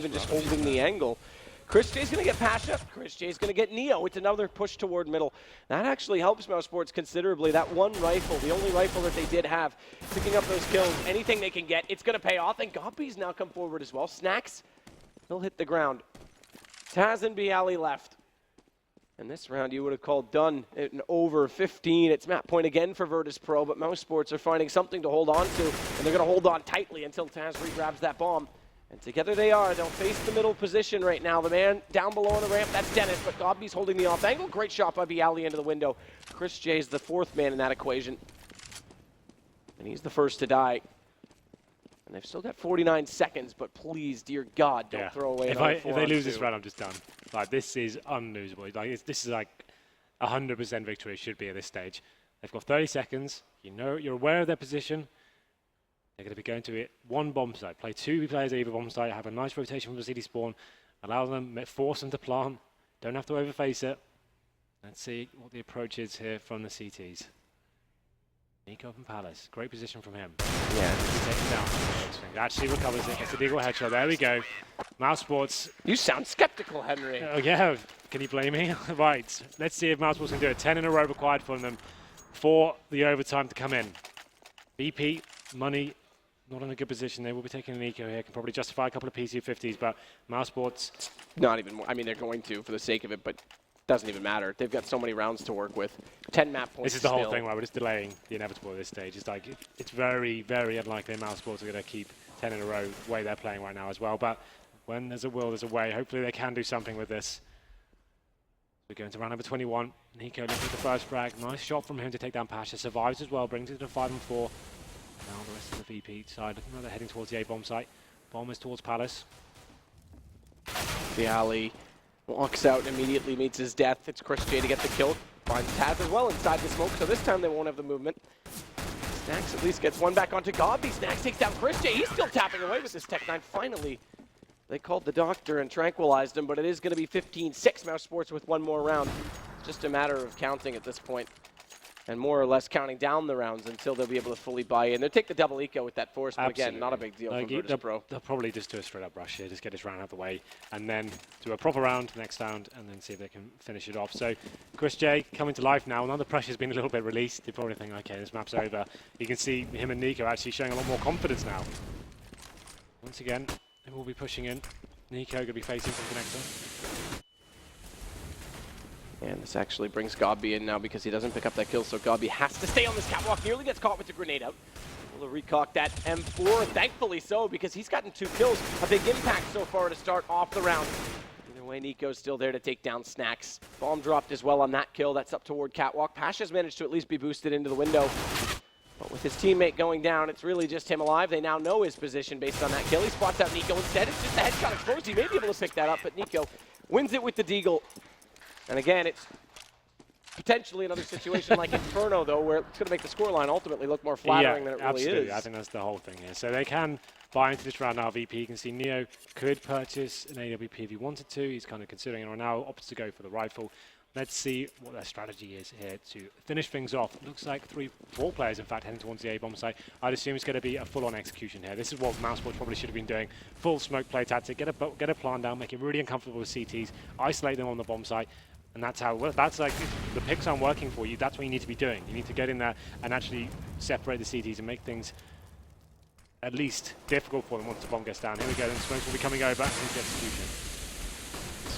even just holding the angle. Chris J's going to get Pasha. Chris J's going to get Neo. It's another push toward middle. That actually helps mousesports considerably. That one rifle, the only rifle that they did have, picking up those kills, anything they can get, it's going to pay off. And Gobby's now come forward as well. Snacks, he'll hit the ground. Taz and Bialy left. And this round you would have called done in over 15. It's map point again for Virtus.Pro, but mousesports are finding something to hold on to, and they're going to hold on tightly until Taz re-grabs that bomb. And together they are. They'll face the middle position right now. The man down below on the ramp, that's Dennis, but Gobby's holding the off angle. Great shot by Bialy into the window. Chris J's the fourth man in that equation. And he's the first to die. And they've still got 49 seconds, but please, dear God, don't throw away another 4 If they lose this round, I'm just done. Like, this is unlosable. Like, this is like 100% victory should be at this stage. They've got 30 seconds. You know, you're aware of their position. They're going to be going to it one bomb site. Play 2 players at either bomb site. Have a nice rotation from the city spawn. Allow them, force them to plant. Don't have to overface it. Let's see what the approach is here from the CTs. Nico from Palace. Great position from him. Yeah. He takes it down. Actually recovers it. Gets a deagle headshot. There we go. mousesports. You sound skeptical, Henry. Oh, yeah. Can you blame me? Right. Let's see if mousesports can do it. 10 in a row required from them for the overtime to come in. BP, money, not in a good position. They will be taking an eco here. Can probably justify a couple of PC50s, but mousesports. Not even, I mean, they're going to for the sake of it, but doesn't even matter. They've got so many rounds to work with. 10 map points. This is the whole thing, right? We're just delaying the inevitable at this stage. It's like, it's very, very unlikely mousesports are going to keep 10 in a row the way they're playing right now as well. But when there's a will, there's a way. Hopefully they can do something with this. We're going to round number 21. Nico looking at the first frag. Nice shot from him to take down Pasha. Survives as well, brings it to 5 and 4. Now the rest of the VP side, looking like they're heading towards the A bomb site. Bomb is towards Palace. Bialy walks out and immediately meets his death. It's Chris J to get the kill. Finds Taz as well inside the smoke, so this time they won't have the movement. Snacks at least gets one back onto Gobby. Snacks takes down Chris J. He's still tapping away with this Tech 9. Finally, they called the doctor and tranquilized him, but it is going to be 15-6 mousesports with one more round. Just a matter of counting at this point. And more or less counting down the rounds until they'll be able to fully buy in. They'll take the double eco with that force, but Absolutely. again, not a big deal for Virtus.Pro. They'll probably just do a straight up rush here, just get this round out of the way, and then do a proper round next round, and then see if they can finish it off. So Chris J coming to life now. Now the pressure's been a little bit released. They probably think, okay, this map's over. You can see him and Nico actually showing a lot more confidence now. Once again, they will be pushing in. Nico going to be facing from Connector. And this actually brings Gobby in now because he doesn't pick up that kill, so Gobby has to stay on this catwalk. Nearly gets caught with the grenade out. Will recock that M4, thankfully so, because he's gotten 2 kills. A big impact so far to start off the round. Either way, Nico's still there to take down Snacks. Bomb dropped as well on that kill. That's up toward catwalk. Pasha's managed to at least be boosted into the window. But with his teammate going down, it's really just him alive. They now know his position based on that kill. He spots out Nico instead. It's just a headshot exposed. He may be able to pick that up, but Nico wins it with the deagle. And again, it's potentially another situation like Inferno, though, where it's going to make the scoreline ultimately look more flattering than it really is. I think that's the whole thing here. So they can buy into this round now, VP. You can see Neo could purchase an AWP if he wanted to. He's kind of considering it right now, opts to go for the rifle. Let's see what their strategy is here to finish things off. It looks like 4 players, in fact, heading towards the A-bomb site. I'd assume it's going to be a full-on execution here. This is what mousesports probably should have been doing. Full smoke play tactic, get a plan down, make it really uncomfortable with CTs, isolate them on the bomb site. And that's how, that's like, if the picks aren't working for you, that's what you need to be doing. You need to get in there and actually separate the CTs and make things at least difficult for them once the bomb gets down. Here we go, then Smokes will be coming over into execution.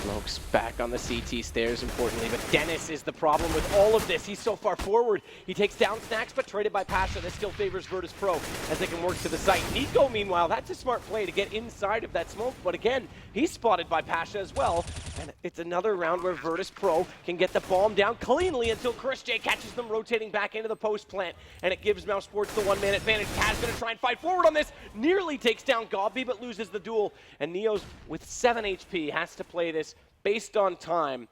Smokes back on the CT stairs, importantly, but Dennis is the problem with all of this. He's so far forward. He takes down Snacks, but traded by Pasha. This still favors Virtus.Pro as they can work to the site. Nico, meanwhile, that's a smart play to get inside of that smoke, but again, he's spotted by Pasha as well, and it's another round where Virtus.Pro can get the bomb down cleanly until Chris J catches them rotating back into the post plant, and it gives mousesports the one-man advantage. Taz gonna try and fight forward on this, nearly takes down Gobby, but loses the duel, and Neo's with 7 HP has to play this based on time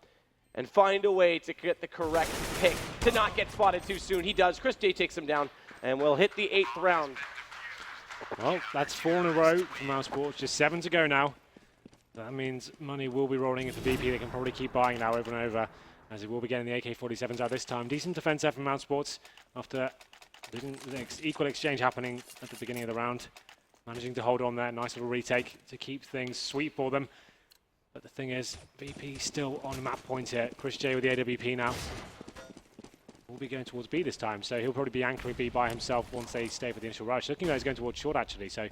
and find a way to get the correct pick to not get spotted too soon. He does. Chris J takes him down, and we'll hit the 8th round. Well, that's 4 in a row from mousesports. Just 7 to go now. That means money will be rolling into VP. They can probably keep buying now over and over, as they will be getting the AK-47s out this time. Decent defense there from mousesports after the equal exchange happening at the beginning of the round. managing to hold on there. Nice little retake to keep things sweet for them. But the thing is, VP still on map point here. Chris J with the AWP now. Will be going towards B this time, so he'll probably be anchoring B by himself once they stay for the initial rush. Looking like he's going towards short actually, so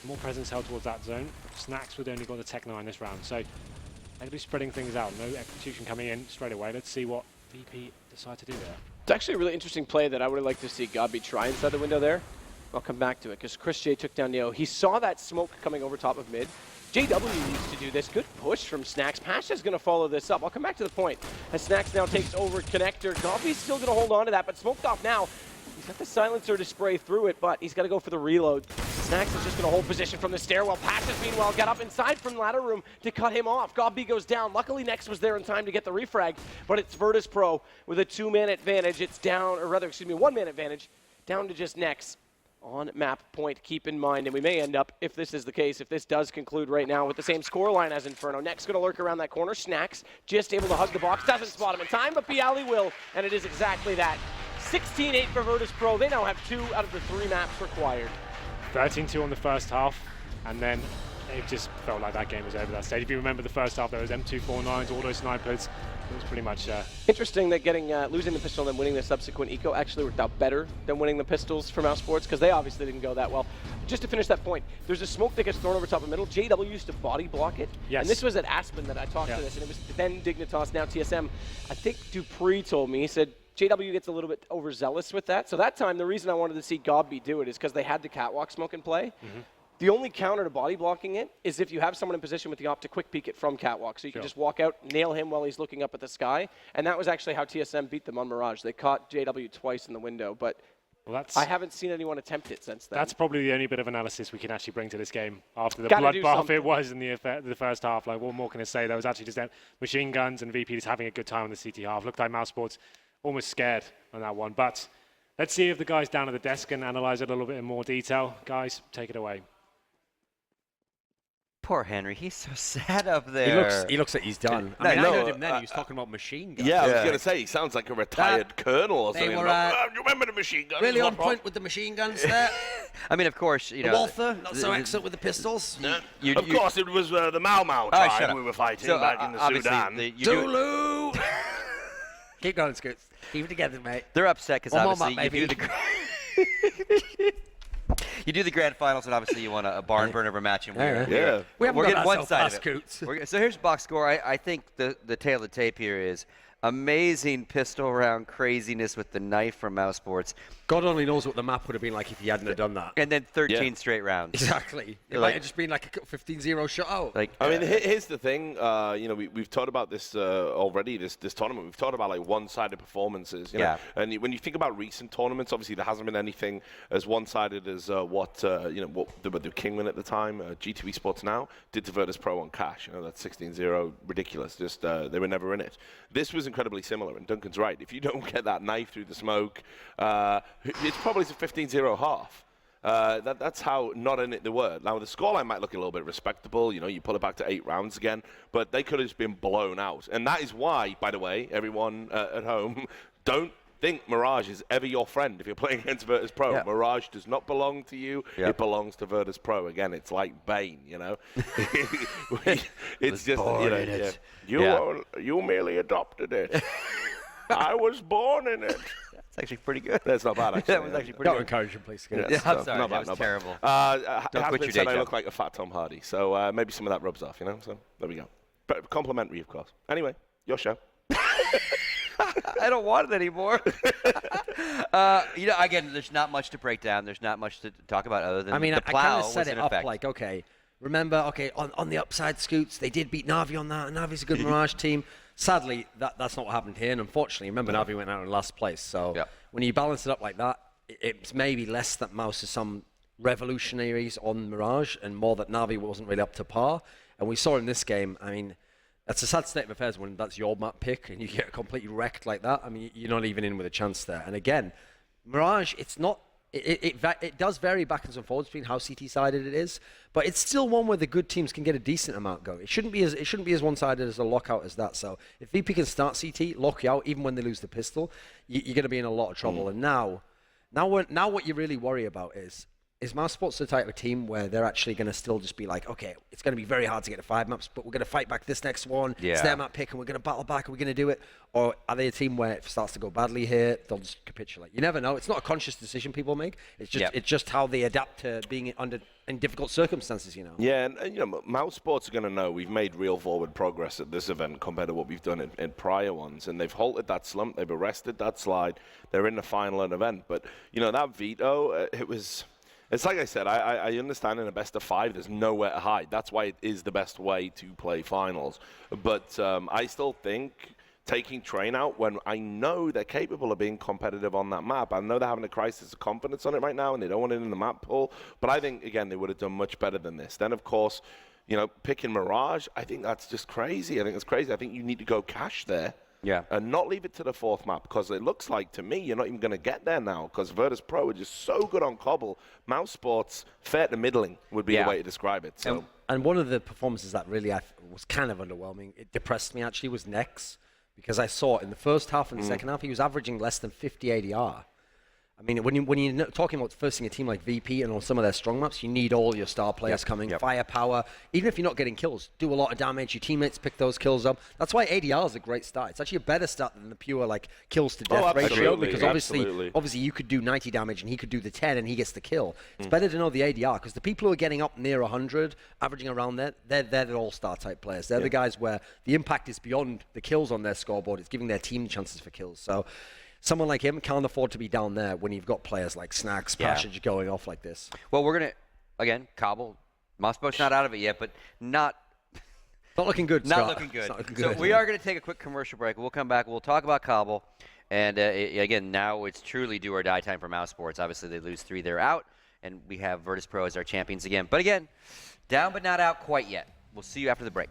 more presence held towards that zone. Snacks would only got the Tech 9 this round, so they'll be spreading things out. No execution coming in straight away. Let's see what VP decide to do there. It's actually a really interesting play that I would like to see Godby try inside the window there. I'll come back to it because Chris J took down Neo. He saw that smoke coming over top of mid. JW needs to do this. Good push from Snacks. Pasha's going to follow this up. I'll come back to the point. As Snacks now takes over connector. Godby's still going to hold on to that, but smoked off now. He's got the silencer to spray through it, but he's got to go for the reload. Snacks is just going to hold position from the stairwell. Pasha's meanwhile got up inside from ladder room to cut him off. Godby goes down. Luckily, Nex was there in time to get the refrag, but it's Virtus.Pro with a 2-man advantage. It's down, or rather, excuse me, 1-man advantage, down to just Nex. On map point, keep in mind, and we may end up, if this is the case, if this does conclude right now with the same scoreline as Inferno. Next going to lurk around that corner. Snacks just able to hug the box, doesn't spot him in time, but Bialy will, and it is exactly that. 16-8 for Virtus.Pro. They now have 2 out of the 3 maps required. 13-2 on the first half, and then it just felt like that game was over that stage. If you remember the first half, there was M249s, auto snipers. It was pretty much... Interesting that losing the pistol and then winning the subsequent eco actually worked out better than winning the pistols for mousesports, because they obviously didn't go that well. Just to finish that point, there's a smoke that gets thrown over top of middle. JW used to body block it. Yes. And this was at Aspen that I talked to this, and it was then Dignitas, now TSM. I think Dupree told me, he said, JW gets a little bit overzealous with that. So that time, the reason I wanted to see Godby do it is because they had the catwalk smoke in play. The only counter to body blocking it is if you have someone in position with the op to quick peek it from catwalk. So you can just walk out, nail him while he's looking up at the sky. And that was actually how TSM beat them on Mirage. They caught JW twice in the window, but I haven't seen anyone attempt it since then. That's probably the only bit of analysis we can actually bring to this game after the bloodbath it was in the first half. Like, what more can I say? There was actually just machine guns and VP just having a good time on the CT half. Looked like mousesports almost scared on that one. But let's see if the guys down at the desk can analyze it a little bit in more detail. Guys, take it away. Poor Henry, he's so sad up there. He looks like he's done. I heard him then, he was talking about machine guns. Yeah, I was going to say, he sounds like a retired colonel or something. Were, do you remember the machine guns? Really on point with the machine guns there. I mean, of course, you know. Walther, not so excellent with the pistols. Of course, it was the Mau Mau tribe we were fighting back in the Sudan. Zulu! Keep going, Scoots. Keep it together, mate. They're upset because obviously you you do the grand finals, and obviously you want a barn burner of a match, and we're getting one side of it. So here's box score. I think the tail of the tape here is amazing pistol round craziness with the knife from mousesports. God only knows what the map would have been like if he hadn't have done that. And then 13 straight rounds. Exactly. It might have just been like a 15-0 shutout. Like, I mean, here's the thing. You know, we've talked about this already. This tournament, we've talked about like one-sided performances. You know? And when you think about recent tournaments, obviously there hasn't been anything as one-sided as what the Kingman at the time, G2 Esports now, did to Virtus.Pro on Cash. You know, that's 16-0, ridiculous. Just they were never in it. This was incredibly similar, and Duncan's right. If you don't get that knife through the smoke, it's probably a 15-0 half. That's how not in it they were. Now, the scoreline might look a little bit respectable. You know, you pull it back to 8 rounds again, but they could have just been blown out. And that is why, by the way, everyone at home, don't think Mirage is ever your friend if you're playing against Virtus.Pro. Yeah. Mirage does not belong to you. Yeah. It belongs to Virtus.Pro. Again, it's like Bane, you know. It's just, you know, you merely adopted it. I was born in it. That's actually pretty good. That's not bad, actually. That was actually pretty good. Don't encourage him, please. Yeah, I'm sorry. That was terrible. Don't quit your day job. I look like a fat Tom Hardy, so maybe some of that rubs off, you know. So there we go. But complimentary, of course. Anyway, your show. I don't want it anymore. You know, again, there's not much to break down. There's not much to talk about other than the plow. I kind of set it up effect. like, okay, remember, on the upside, Scoots, they did beat Na'Vi on that, and Navi's a good Mirage team. Sadly, that's not what happened here, and unfortunately, remember, Na'Vi went out in last place. So when you balance it up like that, it's maybe less that Mouse is some revolutionaries on Mirage, and more that Na'Vi wasn't really up to par. And we saw in this game, I mean, that's a sad state of affairs when that's your map pick and you get completely wrecked like that. I mean, you're not even in with a chance there. And again, Mirage, it's not. It does vary backwards and forwards between how CT-sided it is, but it's still one where the good teams can get a decent amount going. It shouldn't be as one-sided as a lockout as that. So if VP can start CT, lock you out, even when they lose the pistol, you're going to be in a lot of trouble. And now what you really worry about is is mousesports the type of team where they're actually going to still just be like, okay, it's going to be very hard to get to 5 maps, but we're going to fight back this next one. It's their map pick, and we're going to battle back, and we're going to do it? Or are they a team where if it starts to go badly here, they'll just capitulate? You never know. It's not a conscious decision people make. It's just how they adapt to being in difficult circumstances, you know. Yeah, and you know, mousesports are going to know we've made real forward progress at this event compared to what we've done in prior ones, and they've halted that slump, they've arrested that slide, they're in the final event. But you know, that veto, it's like I said, I understand in a best of 5 there's nowhere to hide. That's why it is the best way to play finals. But I still think taking Train out when I know they're capable of being competitive on that map. I know they're having a crisis of confidence on it right now and they don't want it in the map pool. But I think, again, they would have done much better than this. Then, of course, you know, picking Mirage, I think that's just crazy. I think it's crazy. I think you need to go cash there. Yeah. And not leave it to the 4th map, because it looks like to me you're not even going to get there now, because Virtus.Pro are just so good on Cobble. mousesports, fair to middling would be the way to describe it. So. And one of the performances that really was kind of underwhelming, it depressed me actually, was Nex, because I saw in the first half and the second half he was averaging less than 50 ADR. I mean, when you're talking about facing a team like VP and on some of their strong maps, you need all your star players coming, firepower. Even if you're not getting kills, do a lot of damage. Your teammates pick those kills up. That's why ADR is a great start. It's actually a better start than the pure like kills to death ratio, because obviously you could do 90 damage and he could do the 10 and he gets the kill. It's better to know the ADR, because the people who are getting up near 100, averaging around there, they're the all-star type players. They're the guys where the impact is beyond the kills on their scoreboard. It's giving their team chances for kills. So someone like him can't afford to be down there when you've got players like Snacks, Passage going off like this. Well, we're going to, again, Cobble. mousesports not out of it yet, but not looking good, Not Scott. looking good. Not looking good. So we are going to take a quick commercial break. We'll come back. We'll talk about Cobble. And again, now it's truly do or die time for mousesports. Obviously, they lose 3, they're out. And we have Virtus.Pro as our champions again. But again, down but not out quite yet. We'll see you after the break.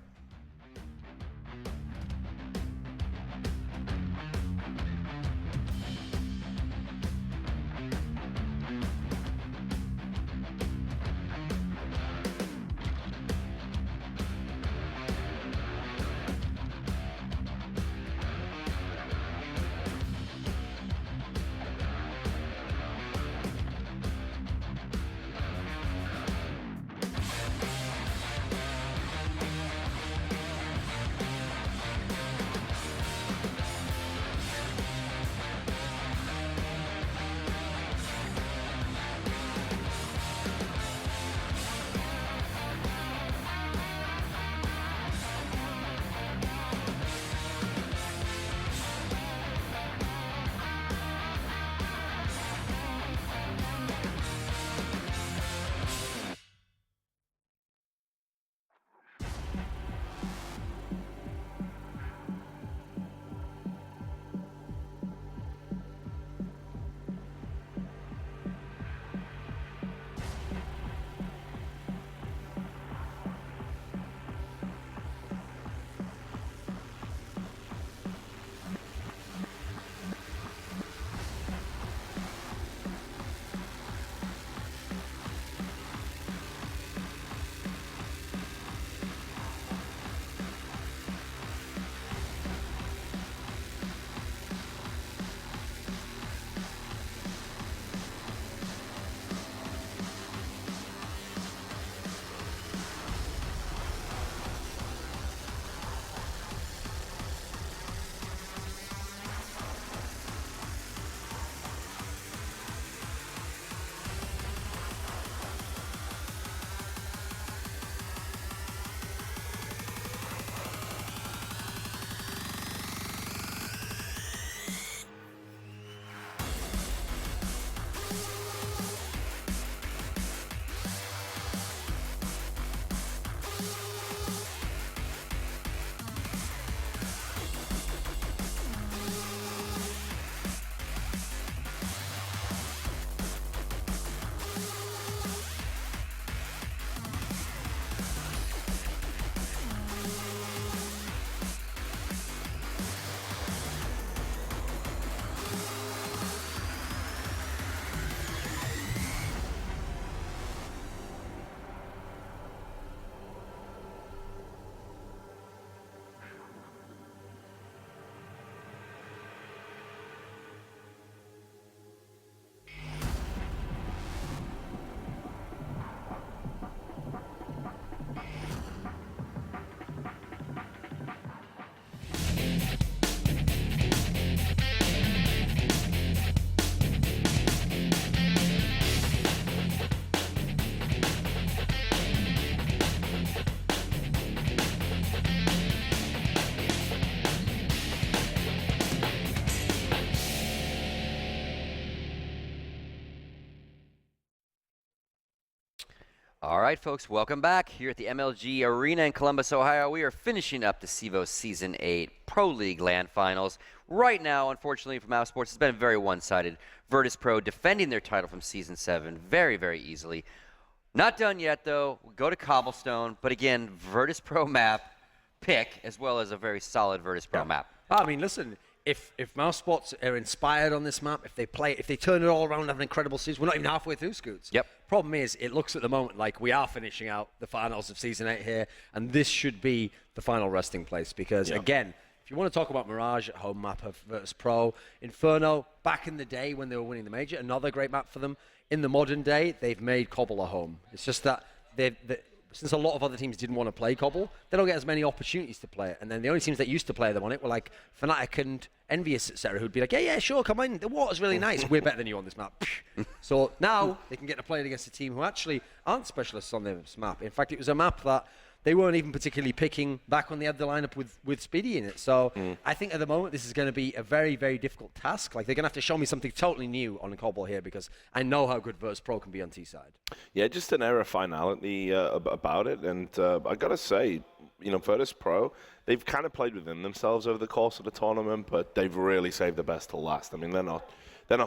All right, folks, welcome back here at the MLG Arena in Columbus, Ohio. We are finishing up the CEVO Season 8 Pro League LAN Finals. Right now, unfortunately for mousesports, it's been very one-sided. Virtus.Pro defending their title from Season 7 very, very easily. Not done yet, though. We go to Cobblestone, but again, Virtus.Pro map pick, as well as a very solid Virtus.Pro map. I mean, listen, if mousesports are inspired on this map, if they turn it all around and have an incredible season, we're not even halfway through, Scoots. Yep. Problem is, it looks at the moment like we are finishing out the finals of Season 8 here, and this should be the final resting place because, again, if you want to talk about Mirage at home map of Virtus.Pro, Inferno, back in the day when they were winning the major, another great map for them. In the modern day, they've made Cobble a home. It's just that since a lot of other teams didn't want to play Cobble, they don't get as many opportunities to play it. And then the only teams that used to play them on it were like Fnatic and Envious, etc., who'd be like, yeah, sure, come in. The water's really nice. We're better than you on this map. So now they can get to play it against a team who actually aren't specialists on this map. In fact, it was a map that they weren't even particularly picking back when they had the lineup with Speedy in it. So I think at the moment this is going to be a very, very difficult task. Like, they're going to have to show me something totally new on Cobble here because I know how good Virtus.Pro can be on T-side. Yeah, just an air of finality about it. And I got to say, Virtus.Pro, they've kind of played within themselves over the course of the tournament, but they've really saved the best till last. I mean, they're not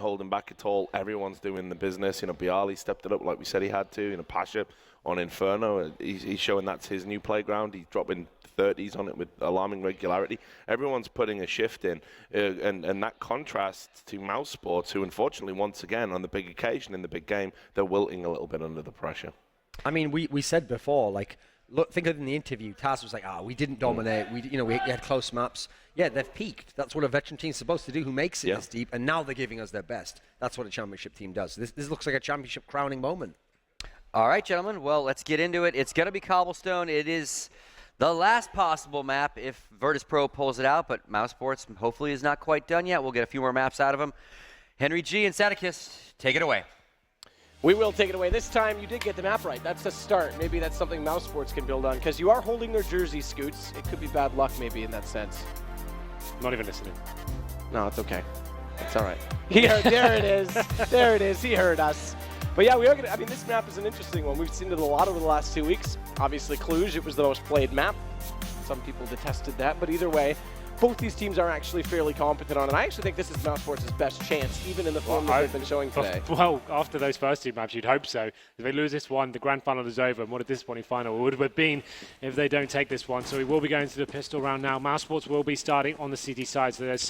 holding back at all. Everyone's doing the business. Bialy stepped it up like we said he had to. Pasha on Inferno, he's showing that's his new playground. He's dropping 30s on it with alarming regularity. Everyone's putting a shift in, and that contrast to mousesports, who unfortunately, once again, on the big occasion in the big game, they're wilting a little bit under the pressure. I mean, we said before, like, look, think of it in the interview. Taz was like, we didn't dominate. We had close maps. Yeah, they've peaked. That's what a veteran team's supposed to do, who makes it this deep, and now they're giving us their best. That's what a championship team does. This looks like a championship crowning moment. All right, gentlemen. Well, let's get into it. It's going to be Cobblestone. It is the last possible map if Virtus.Pro pulls it out, but mousesports hopefully is not quite done yet. We'll get a few more maps out of them. Henry G and Sadikis, take it away. We will take it away. This time, you did get the map right. That's the start. Maybe that's something mousesports can build on, because you are holding their jersey, Scoots. It could be bad luck, maybe, in that sense. Not even listening. No, it's okay. It's all right. There it is. There it is. He heard us. But yeah, we are going to, this map is an interesting one. We've seen it a lot over the last 2 weeks. Obviously, Cluj, it was the most played map. Some people detested that, but either way, both these teams are actually fairly competent on it. I actually think this is mousesports' best chance, even in the form that they've been showing today. Well, after those first two maps, you'd hope so. If they lose this one, the grand final is over, and what a disappointing final it would have been if they don't take this one. So we will be going to the pistol round now. Mousesports will be starting on the CT side, so there's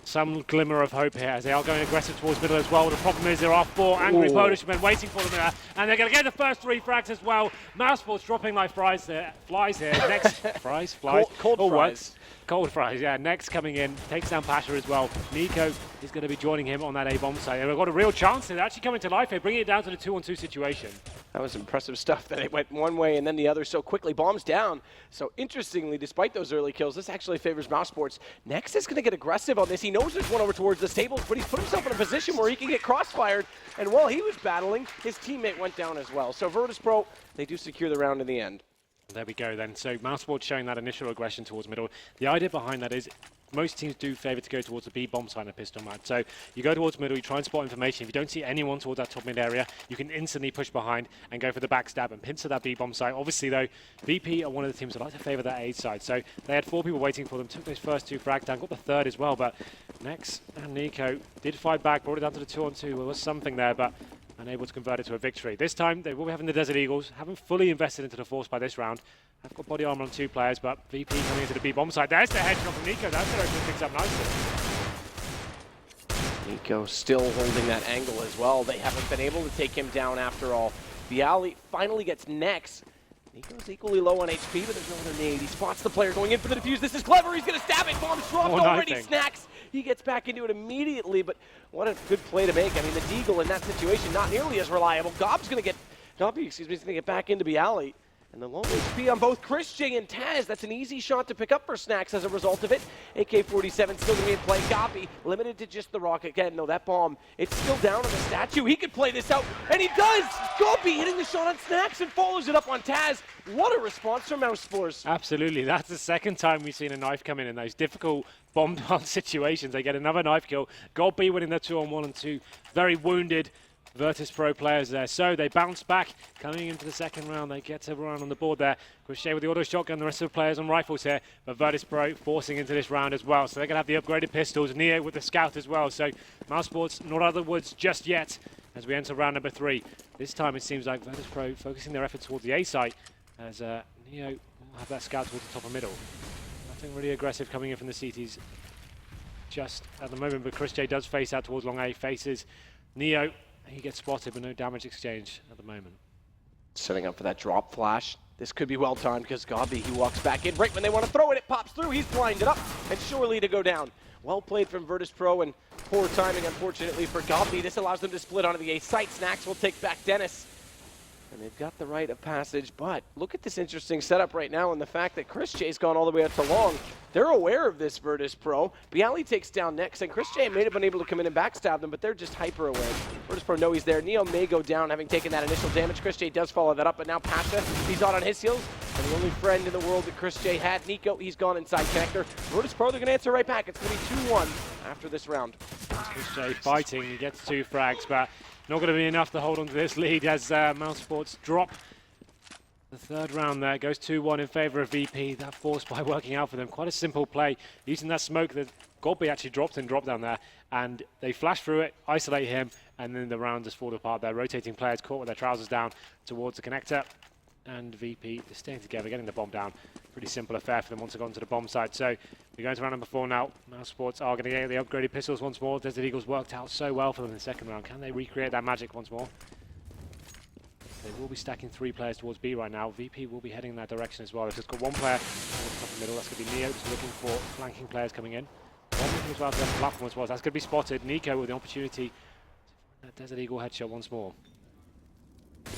some glimmer of hope here as they are going aggressive towards middle as well. The problem is there are 4 angry Polish men waiting for them there, and they're going to get the first 3 frags as well. Mousesports dropping like flies here. Next, flies. Cold fries. Cold fries, yeah. Next coming in, takes down Pasha as well. Nico is going to be joining him on that A-bomb site. They've got a real chance here. They're actually coming to life here, bringing it down to the 2-on-2 situation. That was impressive stuff that it went one way and then the other so quickly. Bombs down. So interestingly, despite those early kills, this actually favors mousesports. Next is going to get aggressive on this. He knows there's one over towards the stables, but he's put himself in a position where he can get crossfired. And while he was battling, his teammate went down as well. So Virtus.Pro, they do secure the round in the end. There we go then. So mousesports showing that initial aggression towards middle. The idea behind that is most teams do favour to go towards the B bomb side of pistol map. So you go towards middle, you try and spot information. If you don't see anyone towards that top mid area, you can instantly push behind and go for the backstab and pincer that B bomb site. Obviously though, VP are one of the teams that like to favour that A side. So they had 4 people waiting for them, took those first 2 frags down, got the 3rd as well. But Nex and Nico did fight back, brought it down to the 2-on-2. There was something there, but unable to convert it to a victory. This time, they will be having the Desert Eagles. Haven't fully invested into the Force by this round. Have got body armor on 2 players, but VP coming into the B-bomb side. There's the headshot from Nico. That's going to open things up nicely. Nico still holding that angle as well. They haven't been able to take him down after all. Viali finally gets Nex. Nico's equally low on HP, but there's no other nade. He spots the player going in for the defuse. This is clever. He's going to stab it. Bomb's dropped already. Snacks. He gets back into it immediately, but what a good play to make. I mean, the Deagle in that situation, not nearly as reliable. Gobby's going to get back into Bialy. And the low HP on both Christian and Taz. That's an easy shot to pick up for Snacks as a result of it. AK-47 still going to be in play. Gobby limited to just the rocket. Again, no, that bomb, it's still down on the statue. He could play this out, and he does! Gobby hitting the shot on Snacks and follows it up on Taz. What a response from mousesports. Absolutely. That's the second time we've seen a knife come in those difficult bomb-down situations. They get another knife kill. Gobby winning their 2-on-1 and 2. Very wounded. Virtus.Pro players there. So they bounce back coming into the second round. They get everyone on the board there. Crochet with the auto shotgun, the rest of the players on rifles here. But Virtus.Pro forcing into this round as well. So they're going to have the upgraded pistols. Neo with the scout as well. So mousesports not out of the woods just yet as we enter round number 3. This time it seems like Virtus.Pro focusing their efforts towards the A site as Neo will have that scout towards the top of middle. Nothing really aggressive coming in from the CTs just at the moment, but Chris J does face out towards long A, faces Neo. He gets spotted, but no damage exchange at the moment. Setting up for that drop flash. This could be well timed because Gabi, he walks back in right when they want to throw it. It pops through. He's blinded up and surely to go down. Well played from Virtus.Pro and poor timing, unfortunately, for Gabi. This allows them to split onto the A site. Snacks will take back Dennis. And they've got the right of passage, but look at this interesting setup right now and the fact that Chris J's gone all the way up to long. They're aware of this Virtus.Pro. Bialy takes down next, and Chris J may have been able to come in and backstab them, but they're just hyper aware. Virtus.Pro know he's there. Neo may go down, having taken that initial damage. Chris J does follow that up, but now Pasha, he's on his heels. And the only friend in the world that Chris J had, Nico, he's gone inside connector. Virtus.Pro, they're going to answer right back. It's going to be 2-1 after this round. Chris J fighting, he gets 2 frags, but not going to be enough to hold on to this lead as mousesports drop the third round there. Goes 2-1 in favor of VP. That force by working out for them. Quite a simple play. Using that smoke that Godby actually dropped down there. And they flash through it, isolate him, and then the round just fall apart there. Rotating players caught with their trousers down towards the connector. And VP is staying together, getting the bomb down. Pretty simple affair for them once they've gone to the bomb site. So we're going to round number 4 now. mousesports are going to get the upgraded pistols once more. Desert Eagles worked out so well for them in the second round. Can they recreate that magic once more? They will be stacking 3 players towards B right now. VP will be heading in that direction as well. They've just got 1 player in the middle. That's going to be Neo, just looking for flanking players coming in. One looking as well to the platform as well. That's going to be spotted. Nico with the opportunity to find that Desert Eagle headshot once more.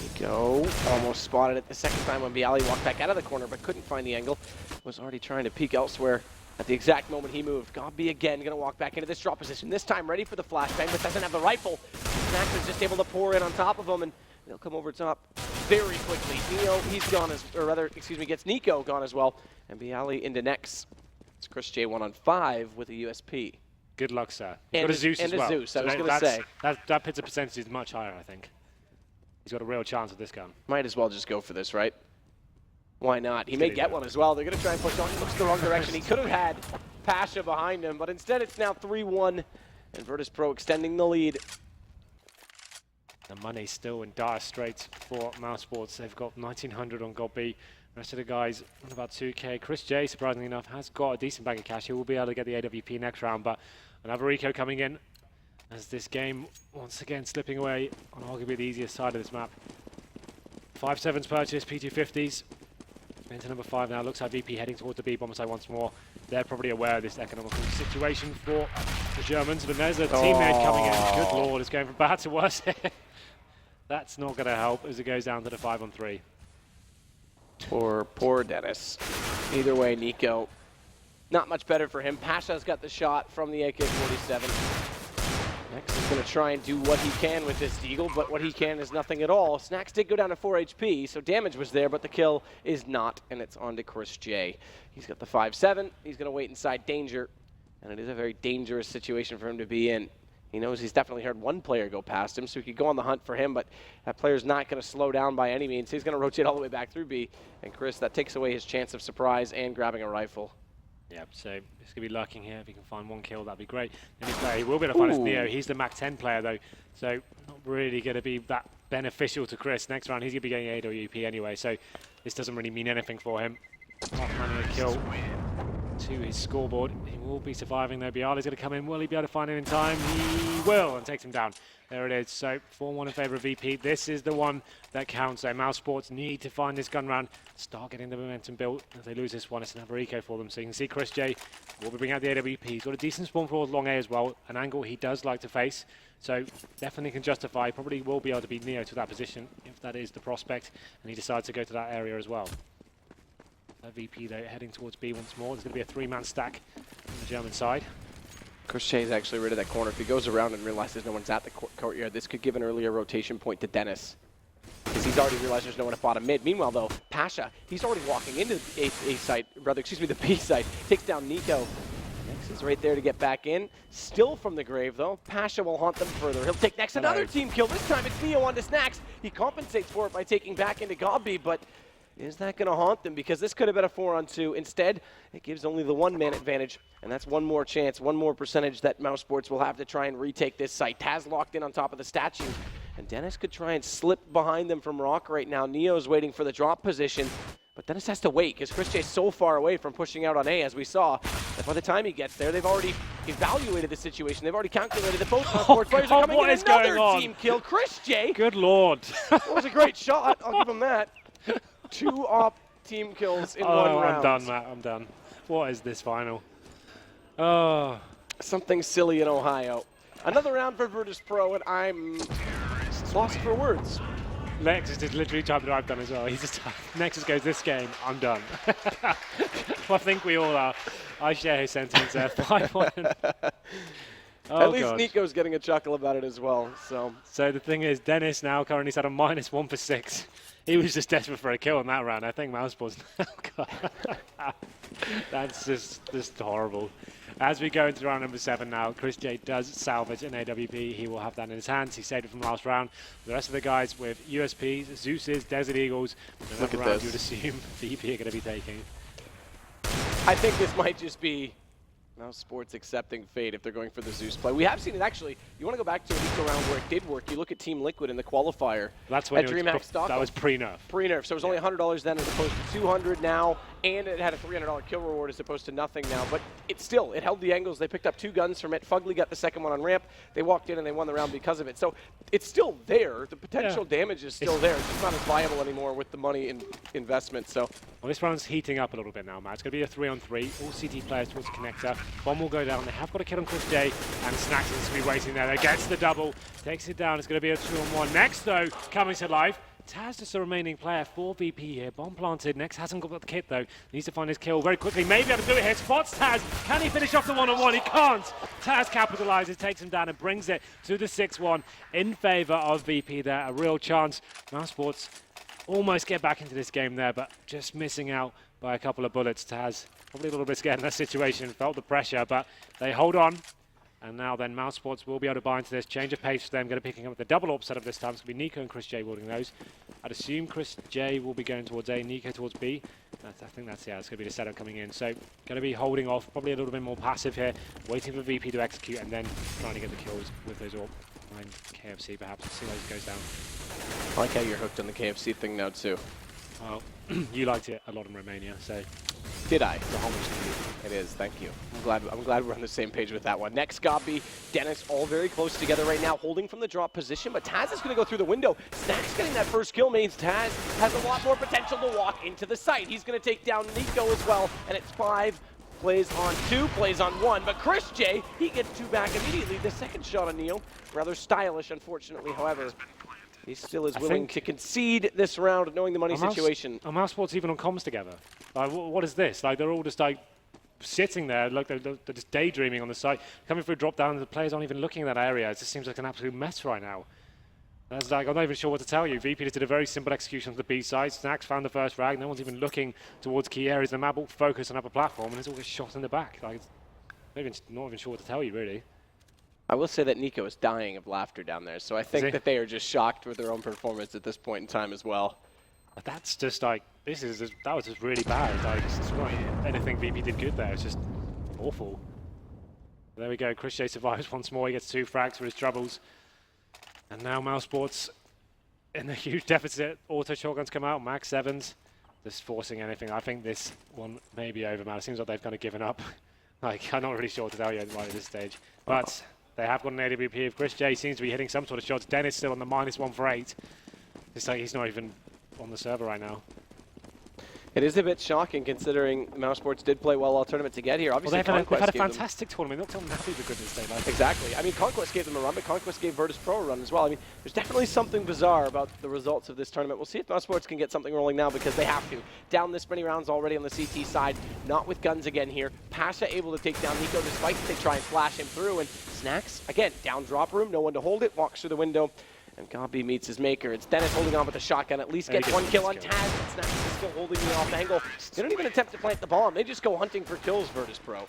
Nico almost spotted it the second time when Bialy walked back out of the corner, but couldn't find the angle. Was already trying to peek elsewhere at the exact moment he moved. Gabi again going to walk back into this drop position. This time ready for the flashbang, but doesn't have the rifle. Snacks is just able to pour in on top of him, and they'll come over top very quickly. Neo, he's gone gets Nico gone as well. And Bialy into next. It's Chris J 1-on-5 with a USP. Good luck, sir. He's got a Zeus as well. And a Zeus, I was going to say. That puts the percentage much higher, I think. He's got a real chance with this gun. Might as well just go for this, right? Why not? He may get one as well. They're going to try and push on. He looks the wrong direction. He could have had Pasha behind him, but instead it's now 3-1, and Virtus.Pro extending the lead. The money's still in dire straits for mousesports. They've got 1,900 on Godby. The rest of the guys on about 2K. Chris J, surprisingly enough, has got a decent bag of cash. He will be able to get the AWP next round, but another eco coming in as this game once again slipping away on arguably the easiest side of this map. 5.7's purchased, P250s. Into number 5 now. Looks like VP heading towards the B bomb site once more. They're probably aware of this economical situation for the Germans, but there's a teammate coming in. Good lord, it's going from bad to worse. That's not going to help as it goes down to the 5-on-3. Poor Dennis. Either way, Nico, not much better for him. Pasha's got the shot from the AK-47. Next is going to try and do what he can with this Deagle, but what he can is nothing at all. Snacks did go down to 4 HP, so damage was there, but the kill is not, and it's on to Chris J. He's got the 5-7. He's going to wait inside danger, and it is a very dangerous situation for him to be in. He knows he's definitely heard one player go past him, so he could go on the hunt for him, but that player's not going to slow down by any means. He's going to rotate all the way back through B, and Chris, that takes away his chance of surprise and grabbing a rifle. Yeah, so he's going to be lurking here. If he can find 1 kill, that'd be great. Any player he will be able to find is Neo. He's the Mac 10 player, though, so not really going to be that beneficial to Chris. Next round, he's going to be getting AWP anyway, so this doesn't really mean anything for him. Not finding a kill to his scoreboard. He will be surviving, though. Bialy's going to come in. Will he be able to find him in time? He will, and takes him down. There it is. So 4-1 in favor of VP. This is the one that counts. So mousesports need to find this gun round, start getting the momentum built. If they lose this one, it's another eco for them. So you can see Chris J will be bringing out the AWP. He's got a decent spawn forward long A as well, an angle he does like to face. So definitely can justify, probably will be able to beat Neo to that position if that is the prospect, and he decides to go to that area as well. VP though heading towards B once more. There's going to be a 3-man stack on the German side. Chris J is actually rid of that corner. If he goes around and realizes no one's at the courtyard, this could give an earlier rotation point to Dennis, because he's already realized there's no one at bottom mid. Meanwhile, though, Pasha, he's already walking into the B site, takes down Nico. Snacks is right there to get back in. Still from the grave, though. Pasha will haunt them further. He'll take next another team kill. This time it's Neo onto Snacks. He compensates for it by taking back into Gobby, but is that going to haunt them? Because this could have been a 4-on-2. Instead, it gives only the one-man advantage, and that's one more chance, one more percentage that mousesports will have to try and retake this site. Taz locked in on top of the statue, and Dennis could try and slip behind them from Rock right now. Neo's waiting for the drop position, but Dennis has to wait because Chris J's so far away from pushing out on A, as we saw, that by the time he gets there, they've already evaluated the situation. They've already calculated that both mousesports players are coming in. Another team kill. Chris J. Good lord. That was a great shot. I'll give him that. 2 op team kills in 1 round. I'm done, Matt. I'm done. What is this final? Oh. Something silly in Ohio. Another round for Virtus.Pro, and I'm lost for words. Nexus just literally typed what I've done as well. He's just Nexus goes, this game, I'm done. I think we all are. I share his sentiments there. 5-1. Oh, at least God. Nico's getting a chuckle about it as well. So the thing is, Dennis now currently at a -1 for 6. He was just desperate for a kill in that round. I think mousesports. That's just horrible. As we go into round number 7 now, Chris J does salvage an AWP. He will have that in his hands. He saved it from last round. The rest of the guys with USPs, Zeus's, Desert Eagles. Look at round this. You would assume VP are going to be taking. I think this might just be mousesports accepting fate if they're going for the Zeus play. We have seen it actually. You want to go back to a Nico round where it did work. You look at Team Liquid in the qualifier. That's when at DreamHack Stockholm. That was pre-nerf. Pre-nerf. So it was only $100 then as opposed to $200 now, and it had a $300 kill reward as opposed to nothing now. But it held the angles. They picked up 2 guns from it. Fugly got the second one on ramp. They walked in and they won the round because of it. So it's still there. The potential damage is still there. It's just not as viable anymore with the money in investment. So well, this round's heating up a little bit now, Matt. It's going to be a 3-on-3. All CT players towards the connector. Bomb will go down. They have got a kill on Chris J, and Snacks is going to be waiting there. They gets the double, takes it down. It's going to be a 2-on-1. Next, though, coming to life. Taz is the remaining player for VP here. Bomb planted. Next hasn't got the kit, though. Needs to find his kill very quickly. Maybe able to do it here. Spots Taz. Can he finish off the 1-on-1? He can't. Taz capitalizes, takes him down, and brings it to the 6-1 in favor of VP there. A real chance. mousesports almost get back into this game there, but just missing out by a couple of bullets. Taz probably a little bit scared in that situation, felt the pressure, but they hold on. And now then mousesports will be able to buy into this. Change of pace for them. Going to picking up the double up setup this time. It's going to be Nico and Chris J wielding those. I'd assume Chris J will be going towards A, Nico towards B. I think that's, yeah, it's going to be the setup coming in. So going to be holding off, probably a little bit more passive here. Waiting for VP to execute and then trying to get the kills with those all. Behind KFC perhaps. Let's see how this goes down. I like how you're hooked on the KFC thing now too. Well, you liked it a lot in Romania, so. Did I? The homage to you. It is. Thank you. I'm glad we're on the same page with that one. Next, Gobby, Dennis, all very close together right now, holding from the drop position, but Taz is going to go through the window. Snacks getting that first kill means Taz has a lot more potential to walk into the site. He's going to take down Nico as well, and it's 5 plays on 2, plays on 1, but Chris J, he gets 2 back immediately. The second shot on Neo, rather stylish, unfortunately, however. He still is willing to concede this round, knowing the money situation. Are mousesports even on comms together? Like, what is this? Like, they're all just like sitting there, like they're just daydreaming on the site, coming through drop down. The players aren't even looking in that area. It just seems like an absolute mess right now. That's like, I'm not even sure what to tell you. VP just did a very simple execution of the B side. Snacks found the first frag. No one's even looking towards key areas. The map will focus on upper platform, and it's all just shot in the back. Like, not even sure what to tell you, really. I will say that Nico is dying of laughter down there, so I think that they are just shocked with their own performance at this point in time as well. That's just like, that was just really bad. Like, it's not anything VP did good there. It's just awful. There we go. Chris J survives once more. He gets 2 frags for his troubles. And now mousesports in a huge deficit. Auto shotguns come out. Max 7s. Just forcing anything. I think this one may be over, man. It seems like they've kind of given up. Like, I'm not really sure what to tell you right at this stage. But they have got an AWP. If Chris J seems to be hitting some sort of shots, Dennis still on the -1 for 8. It's like he's not even on the server right now. It is a bit shocking considering mousesports did play well all tournament to get here. Obviously, well, they've had a fantastic tournament. Not telling them how good this day, like. Exactly. I mean, Conquest gave them a run, but Conquest gave Virtus.Pro a run as well. I mean, there's definitely something bizarre about the results of this tournament. We'll see if mousesports can get something rolling now because they have to. Down this many rounds already on the CT side, not with guns again here. Pasha able to take down Nico despite they try and flash him through. And Snacks, again, down drop room, no one to hold it, walks through the window. And Gobby meets his maker. It's Dennis holding on with the shotgun. At least gets 1 kill on Taz. And Snacks is still holding me off angle. They don't even attempt to plant the bomb. They just go hunting for kills, Virtus.Pro.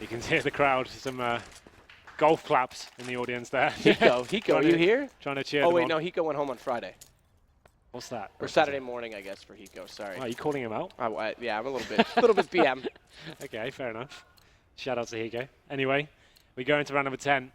You can hear the crowd, some golf claps in the audience there. Hiko, are you here? Trying to cheer Oh, them wait, on. no, Hiko went home on Friday. What's that? Or Saturday morning, I guess, for Hiko, sorry. Oh, are you calling him out? Yeah, I'm a little bit PM. Okay, fair enough. Shout out to Hiko. Anyway, we go into round number 10.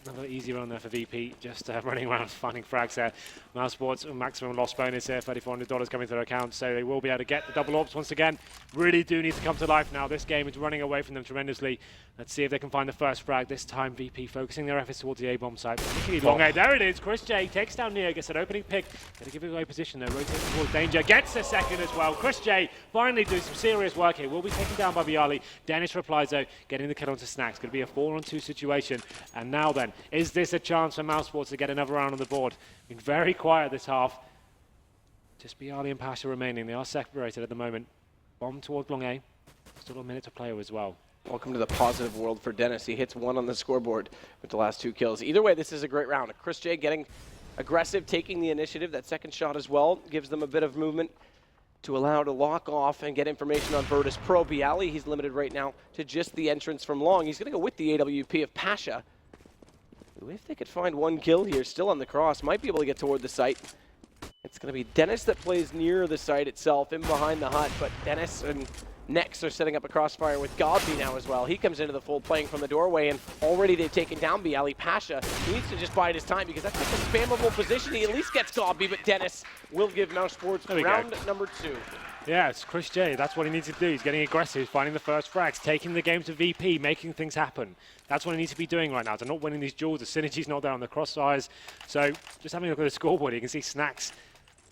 Another easy run there for VP, just running around finding frags there. mousesports, maximum loss bonus here, $3,400 coming to their account, so they will be able to get the double orbs once again. Really do need to come to life now. This game is running away from them tremendously. Let's see if they can find the first frag. This time VP focusing their efforts towards the A-bomb site, particularly long A. There it is, Chris J takes down Neo, gets an opening pick. Going to give it away position though, rotating towards danger, gets a second as well. Chris J finally doing some serious work here. Will be taken down by Bialy. Dennis replies though, getting the kill onto Snacks. Going to be a 4-on-2 situation. And now then, is this a chance for mousesports to get another round on the board? Been very quiet this half. Just Bialy and Pasha remaining. They are separated at the moment. Bomb towards long A. Still a minute to play as well. Welcome to the positive world for Dennis. He hits 1 on the scoreboard with the last 2 kills. Either way, this is a great round. Chris J getting aggressive, taking the initiative. That second shot as well gives them a bit of movement to allow to lock off and get information on Virtus.Pro. Bialy, he's limited right now to just the entrance from long. He's going to go with the AWP of Pasha. If they could find 1 kill here, still on the cross, might be able to get toward the site. It's going to be Dennis that plays near the site itself, in behind the hut, but Dennis and Nex are setting up a crossfire with Godby now as well. He comes into the fold playing from the doorway, and already they've taken down Bialy. Pasha needs to just bide his time because that's such a spammable position. He at least gets Godby, but Dennis will give mousesports round number 2. Yeah, it's Chris J. That's what he needs to do. He's getting aggressive, finding the first frags, taking the game to VP, making things happen. That's what he needs to be doing right now. They're not winning these duels. The synergy's not there on the crossfires. So just having a look at the scoreboard, you can see Snacks,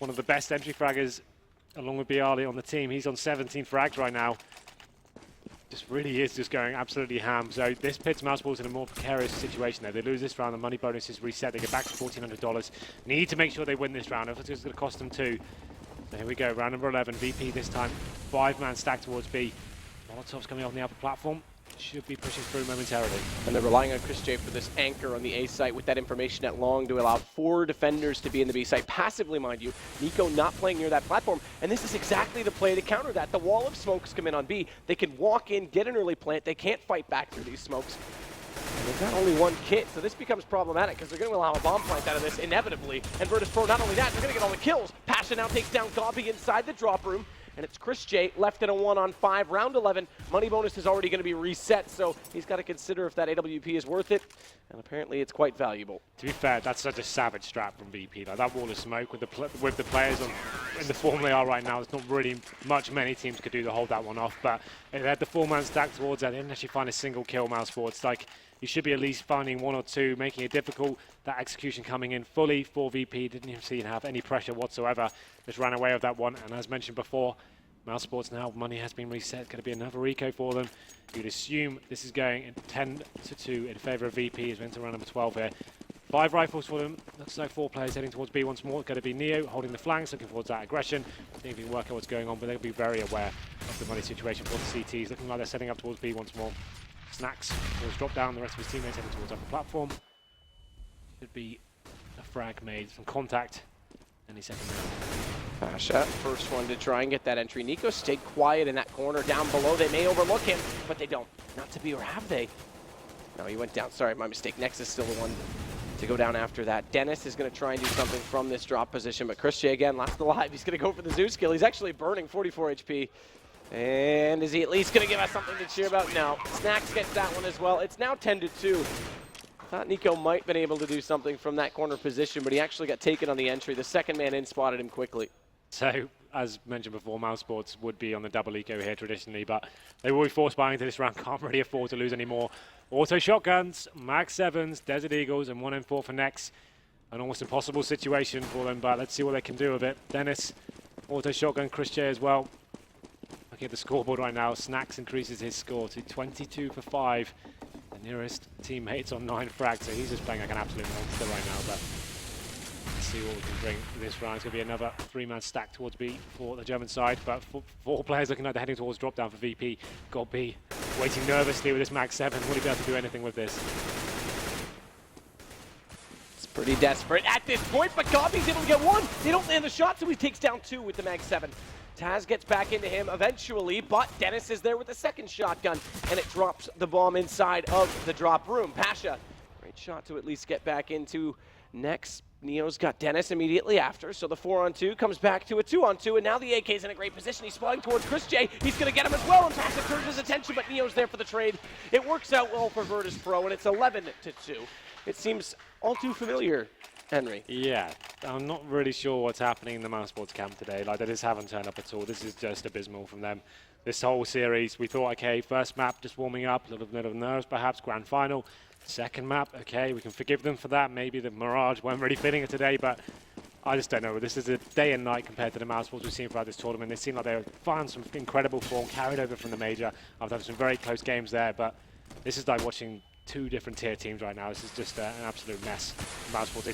one of the best entry fraggers, along with Bialy on the team. He's on 17 frags right now. Just really is just going absolutely ham. So this puts mousesports in a more precarious situation there. They lose this round, the money bonus is reset. They get back to $1,400. Need to make sure they win this round. If it's going to cost them 2. So here we go, round number 11. VP this time, 5-man stack towards B. Molotov's coming off the upper platform. Should be pushing through momentarily. And they're relying on Chris J for this anchor on the A site with that information at long to allow 4 defenders to be in the B site. Passively, mind you, Nico not playing near that platform. And this is exactly the play to counter that. The wall of smokes come in on B. They can walk in, get an early plant. They can't fight back through these smokes. And they've got only 1 kit, so this becomes problematic because they're going to allow a bomb plant out of this inevitably. And Virtus.Pro, not only that, they're going to get all the kills. Pasha now takes down Godby inside the drop room. And it's Chris J left in a 1-on-5. Round 11, money bonus is already going to be reset, so he's got to consider if that AWP is worth it. And apparently it's quite valuable. To be fair, that's such a savage strat from VP. Like that wall of smoke with the players in the form they are right now, there's not really many teams could do to hold that one off. But if they had the 4-man stack towards that, they didn't actually find a single kill. mousesports, like you should be at least finding 1 or 2, making it difficult. That execution coming in fully for VP, didn't even see have any pressure whatsoever. Just ran away with that one. And as mentioned before, mousesports now, money has been reset. Going to be another eco for them. You'd assume this is going in 10-2 in favor of VP as we enter round number 12 here. 5 rifles for them. Looks like 4 players heading towards B once more. Going to be Neo holding the flanks, looking towards that aggression. I think we can work out what's going on, but they'll be very aware of the money situation for the CTs. Looking like they're setting up towards B once more. Snacks will drop down. The rest of his teammates heading towards upper platform. Should be a frag made from contact any second round. Pasha, first one to try and get that entry. Nico stayed quiet in that corner down below. They may overlook him, but they don't. Not to be, or have they? No, he went down. Sorry, my mistake. Nex is still the one to go down after that. Dennis is going to try and do something from this drop position, but Chris J again, last alive. He's going to go for the Zeus kill. He's actually burning 44 HP. And is he at least going to give us something to cheer about? No. Snacks gets that one as well. It's now 10-2. Thought Nico might have been able to do something from that corner position, but he actually got taken on the entry. The second man in spotted him quickly. So, as mentioned before, mousesports would be on the double eco here traditionally, but they will be forced buying into this round. Can't really afford to lose anymore. Auto shotguns, Mag 7s, Desert Eagles, and 1M4 for Nex. An almost impossible situation for them, but let's see what they can do with it. Dennis, auto shotgun, Chris J as well. Looking at the scoreboard right now, Snacks increases his score to 22 for 5. The nearest teammates on 9 frags, so he's just playing like an absolute monster right now. But let's see what we can bring this round. It's going to be another 3-man stack towards B for the German side, but 4 players looking like they're heading towards drop down for VP. Got B waiting nervously with this Mag 7. Will he be able to do anything with this? It's pretty desperate at this point, but Godby's able to get 1. They don't land the shot, so he takes down 2 with the Mag 7. Taz gets back into him eventually, but Dennis is there with the second shotgun, and it drops the bomb inside of the drop room. Pasha, great shot to at least get back into next. Neo's got Dennis immediately after, so the 4-on-2 comes back to a 2-on-2, and now the AK's in a great position. He's spotting towards Chris J. He's going to get him as well, and Pasha turns his attention, but Neo's there for the trade. It works out well for Virtus.Pro, and it's 11-2. It seems all too familiar, Henry. Yeah, I'm not really sure what's happening in the mousesports camp today. Like, they just haven't turned up at all. This is just abysmal from them. This whole series, we thought, okay, first map just warming up, a little bit of nerves perhaps, grand final. Second map, okay, we can forgive them for that. Maybe the Mirage weren't really feeling it today, but I just don't know. This is a day and night compared to the mousesports we've seen throughout this tournament. They seem like they found some incredible form, carried over from the major. I've had some very close games there, but this is like watching two different tier teams right now. This is just an absolute mess. Mousesports, they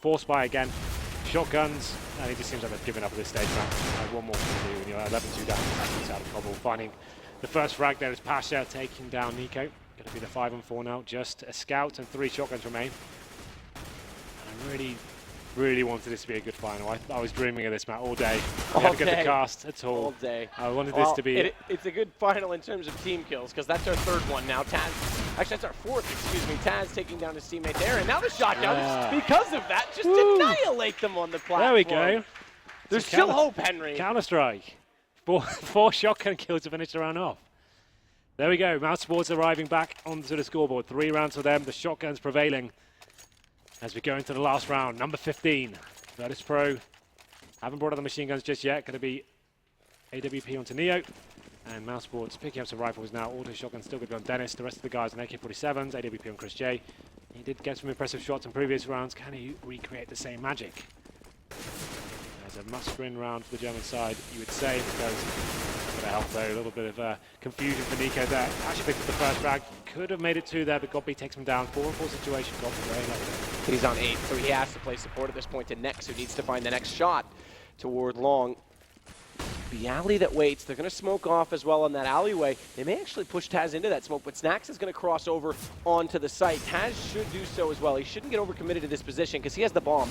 force buy again. Shotguns, and it just seems like they've given up at this stage now. One more to do, and you're 11-2 down. That's out of trouble. Finding the first frag there is Pasha taking down Nico. Going to be the 5-on-4 now. Just a scout and 3 shotguns remain. And I really wanted this to be a good final. I was dreaming of this map all day. We haven't got the cast at all. All day. I wanted this to be... It's a good final in terms of team kills, because that's our third one now. Taz, actually that's our fourth, excuse me. Taz taking down his teammate there, and now the shotgun, because of that, just annihilate them on the platform. There we go. There's still hope, Henry. Counter-Strike. Four shotgun kills to finish the round off. There we go. mousesports arriving back onto the scoreboard. 3 rounds for them. The shotguns prevailing as we go into the last round. Number 15, Virtus.Pro. Haven't brought out the machine guns just yet. Going to be AWP onto Neo. And mousesports picking up some rifles now. Auto shotgun still going to be on Dennis. The rest of the guys on AK-47s. AWP on Chris J. He did get some impressive shots in previous rounds. Can he recreate the same magic? There's a must-win round for the German side, you would say, because going to help though. A little bit of confusion for Nico there. Actually picked up the first frag. Could have made it 2 there, but Godby takes him down. 4-on-4 situation. Godby very low. He's on 8, so he has to play support at this point to Nex, who needs to find the next shot toward long. The alley that waits, they're going to smoke off as well on that alleyway. They may actually push Taz into that smoke, but Snax is going to cross over onto the site. Taz should do so as well. He shouldn't get overcommitted to this position because he has the bomb.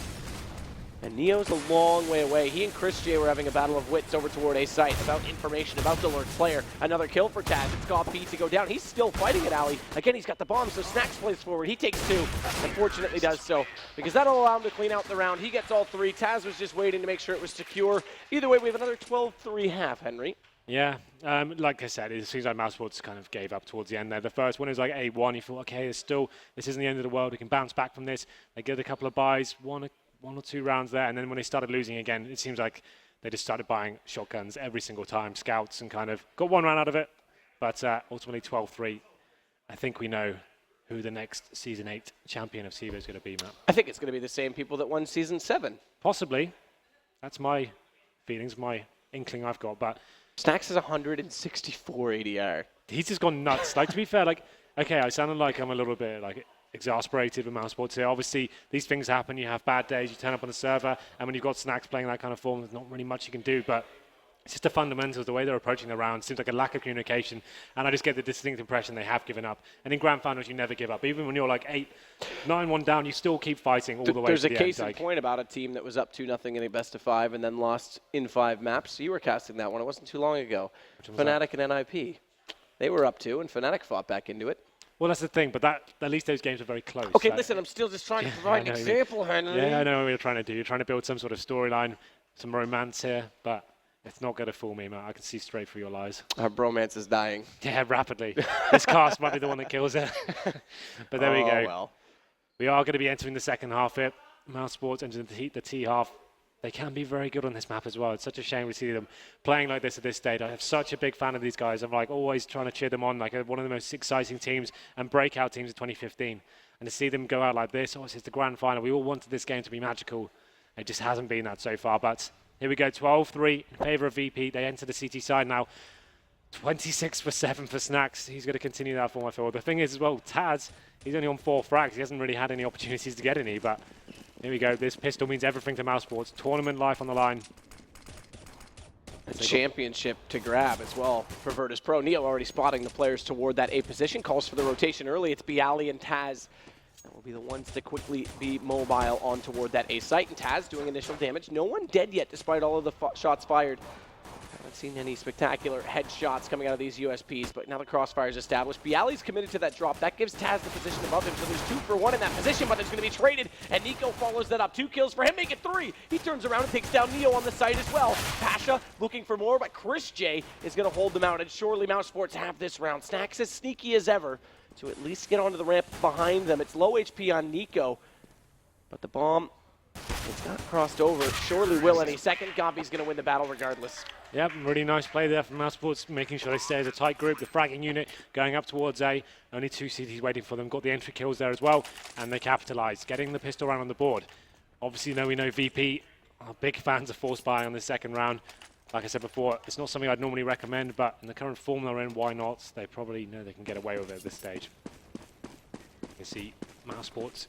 And Neo's a long way away. He and Chris J were having a battle of wits over toward A site about information about the Lord Slayer. Another kill for Taz. It's got B to go down. He's still fighting at alley. Again, he's got the bomb, so Snax plays forward. He takes 2. Unfortunately does so, because that'll allow him to clean out the round. He gets all 3. Taz was just waiting to make sure it was secure. Either way, we have another 12-3 half, Henry. Yeah, like I said, it seems like mousesports kind of gave up towards the end there. The first one was like 8-1. You thought, okay, this isn't the end of the world. We can bounce back from this. They get a couple of buys, one or two rounds there, and then when they started losing again, it seems like they just started buying shotguns every single time, scouts, and kind of got 1 round out of it. But ultimately 12-3. I think we know who the next Season 8 champion of CEVO is going to be, Matt. I think it's going to be the same people that won Season 7. Possibly. That's my feelings, my inkling I've got. But Snax has 164 ADR. He's just gone nuts. Like, to be fair, like, okay, I sounded like I'm a little bit like exasperated with mousesports here. Obviously, these things happen. You have bad days. You turn up on the server, and when you've got Snax playing that kind of form, there's not really much you can do. But it's just the fundamentals, the way they're approaching the round. Seems like a lack of communication, and I just get the distinct impression they have given up. And in grand finals, you never give up. Even when you're like 9-1 down, you still keep fighting all the way to the end. There's a case in point about a team that was up 2-0 in a best-of-5 and then lost in 5 maps. You were casting that one. It wasn't too long ago. Fnatic and NIP. They were up 2, and Fnatic fought back into it. Well, that's the thing, but at least those games are very close. Okay, listen, I'm still just trying to provide an example, Henry. Yeah, I know what you're trying to do. You're trying to build some sort of storyline, some romance here, but it's not going to fool me, man. I can see straight through your lies. Our bromance is dying. Yeah, rapidly. This cast might be the one that kills it. But there we go. Well. We are going to be entering the second half here. mousesports entering the T half. They can be very good on this map as well. It's such a shame to see them playing like this at this stage. I'm such a big fan of these guys. I'm like always trying to cheer them on, like one of the most exciting teams and breakout teams of 2015. And to see them go out like this, obviously it's the grand final. We all wanted this game to be magical. It just hasn't been that so far. But here we go, 12-3 in favor of VP. They enter the CT side now. 26 for 7 for Snax. He's going to continue that form, I feel. The thing is as well, Taz, he's only on 4 frags. He hasn't really had any opportunities to get any, but here we go. This pistol means everything to mousesports. Tournament life on the line. Championship to grab as well for Virtus.Pro. Neo already spotting the players toward that A position. Calls for the rotation early. It's Bialy and Taz that will be the ones to quickly be mobile on toward that A site. And Taz doing initial damage. No one dead yet despite all of the shots fired. Haven't seen any spectacular headshots coming out of these USPs, but now the crossfire is established. Bialy's committed to that drop. That gives Taz the position above him, so there's 2 for 1 in that position, but it's going to be traded, and Nico follows that up. 2 kills for him, make it 3. He turns around and takes down Neo on the side as well. Pasha looking for more, but Chris J is going to hold them out, and surely mousesports have this round. Snacks as sneaky as ever to at least get onto the ramp behind them. It's low HP on Nico, but the bomb, it's not crossed over. It surely will any second. Gabi's going to win the battle regardless. Yep, really nice play there from mousesports, making sure they stay as a tight group. The fragging unit going up towards A. Only 2 CTs waiting for them. Got the entry kills there as well, and they capitalized, getting the pistol round on the board. Obviously, we know VP are big fans of force buy on the second round. Like I said before, it's not something I'd normally recommend, but in the current form they're in, why not? They probably know they can get away with it at this stage. You see mousesports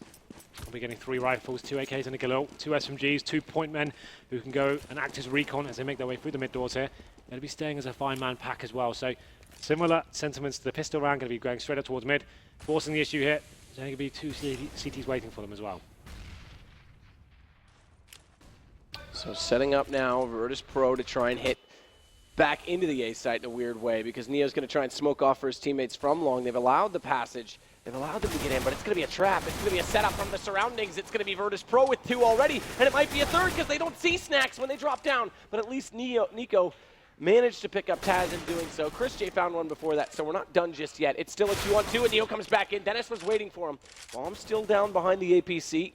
will be getting 3 rifles, 2 AKs and a Galil, 2 SMGs, 2 point men who can go and act as recon as they make their way through the mid doors here. They'll be staying as a 5-man pack as well. So similar sentiments to the pistol round, going to be going straight up towards mid. Forcing the issue here, there's only going to be 2 CTs waiting for them as well. So setting up now, Virtus.Pro to try and hit back into the A site in a weird way, because Neo's going to try and smoke off for his teammates from long. They've allowed the passage. They've allowed them to get in, but it's going to be a trap. It's going to be a setup from the surroundings. It's going to be Virtus.Pro with 2 already, and it might be a 3rd because they don't see Snacks when they drop down. But at least Nico managed to pick up Taz in doing so. Chris J found one before that, so we're not done just yet. It's still a 2-on-2, and Neo comes back in. Dennis was waiting for him. Bomb still down behind the APC.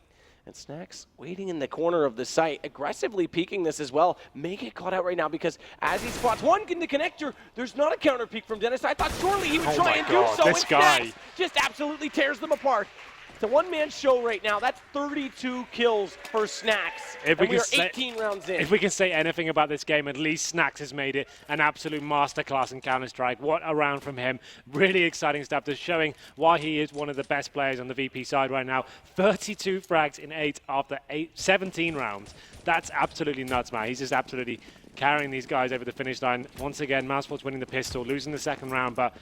And Snacks waiting in the corner of the site, aggressively peeking this as well. May get caught out right now because as he spots one in the connector, there's not a counter peek from Dennis. I thought surely he would try and do so. This guy Snacks just absolutely tears them apart. It's a one-man show right now. That's 32 kills for Snacks. If we and we are 18 rounds in. If we can say anything about this game, at least Snacks has made it an absolute masterclass in Counter-Strike. What a round from him. Really exciting stuff. Just showing why he is one of the best players on the VP side right now. 32 frags in 8 after 17 rounds. That's absolutely nuts, man. He's just absolutely carrying these guys over the finish line. Once again, mousesports winning the pistol, losing the second round, but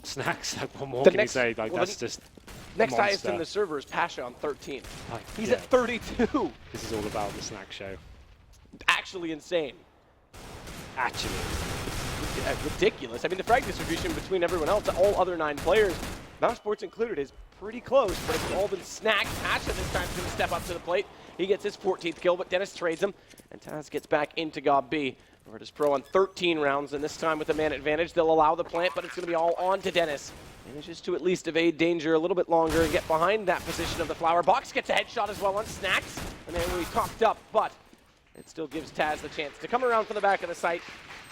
Snacks, what more can you say? Like, that's just next highest in the server is Pasha on 13. He's yeah. at 32. This is all about the Snack show. Actually insane. Actually. Ridiculous. I mean, the frag distribution between everyone else, all other 9 players, mousesports included, is pretty close, but it's all been Snacks. Pasha this time is going to step up to the plate. He gets his 14th kill, but Dennis trades him, and Taz gets back into Gob B. Virtus.Pro on 13 rounds, and this time with the man advantage, they'll allow the plant, but it's going to be all on to Dennis. Manages to at least evade danger a little bit longer and get behind that position of the flower. Box gets a headshot as well on Snacks, and then we cocked up, but it still gives Taz the chance to come around from the back of the site,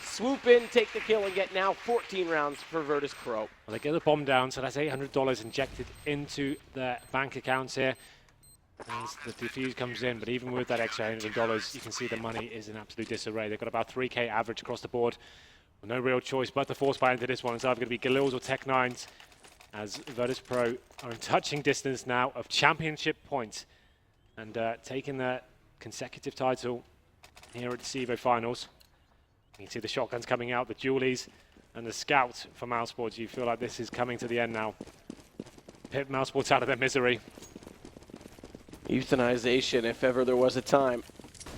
swoop in, take the kill, and get now 14 rounds for Virtus.Pro. Well, they get the bomb down, so that's $800 injected into their bank accounts here. As the defuse comes in, but even with that extra $800, you can see the money is in absolute disarray. They've got about 3K average across the board. No real choice but to force buy into this one. It's either going to be Galils or Tech 9s, as Virtus.Pro are in touching distance now of championship points and taking their consecutive title here at the CEVO finals. You can see the shotguns coming out, the dualies, and the scout for mousesports. You feel like this is coming to the end now. Pip mousesports out of their misery. Euthanization, if ever there was a time.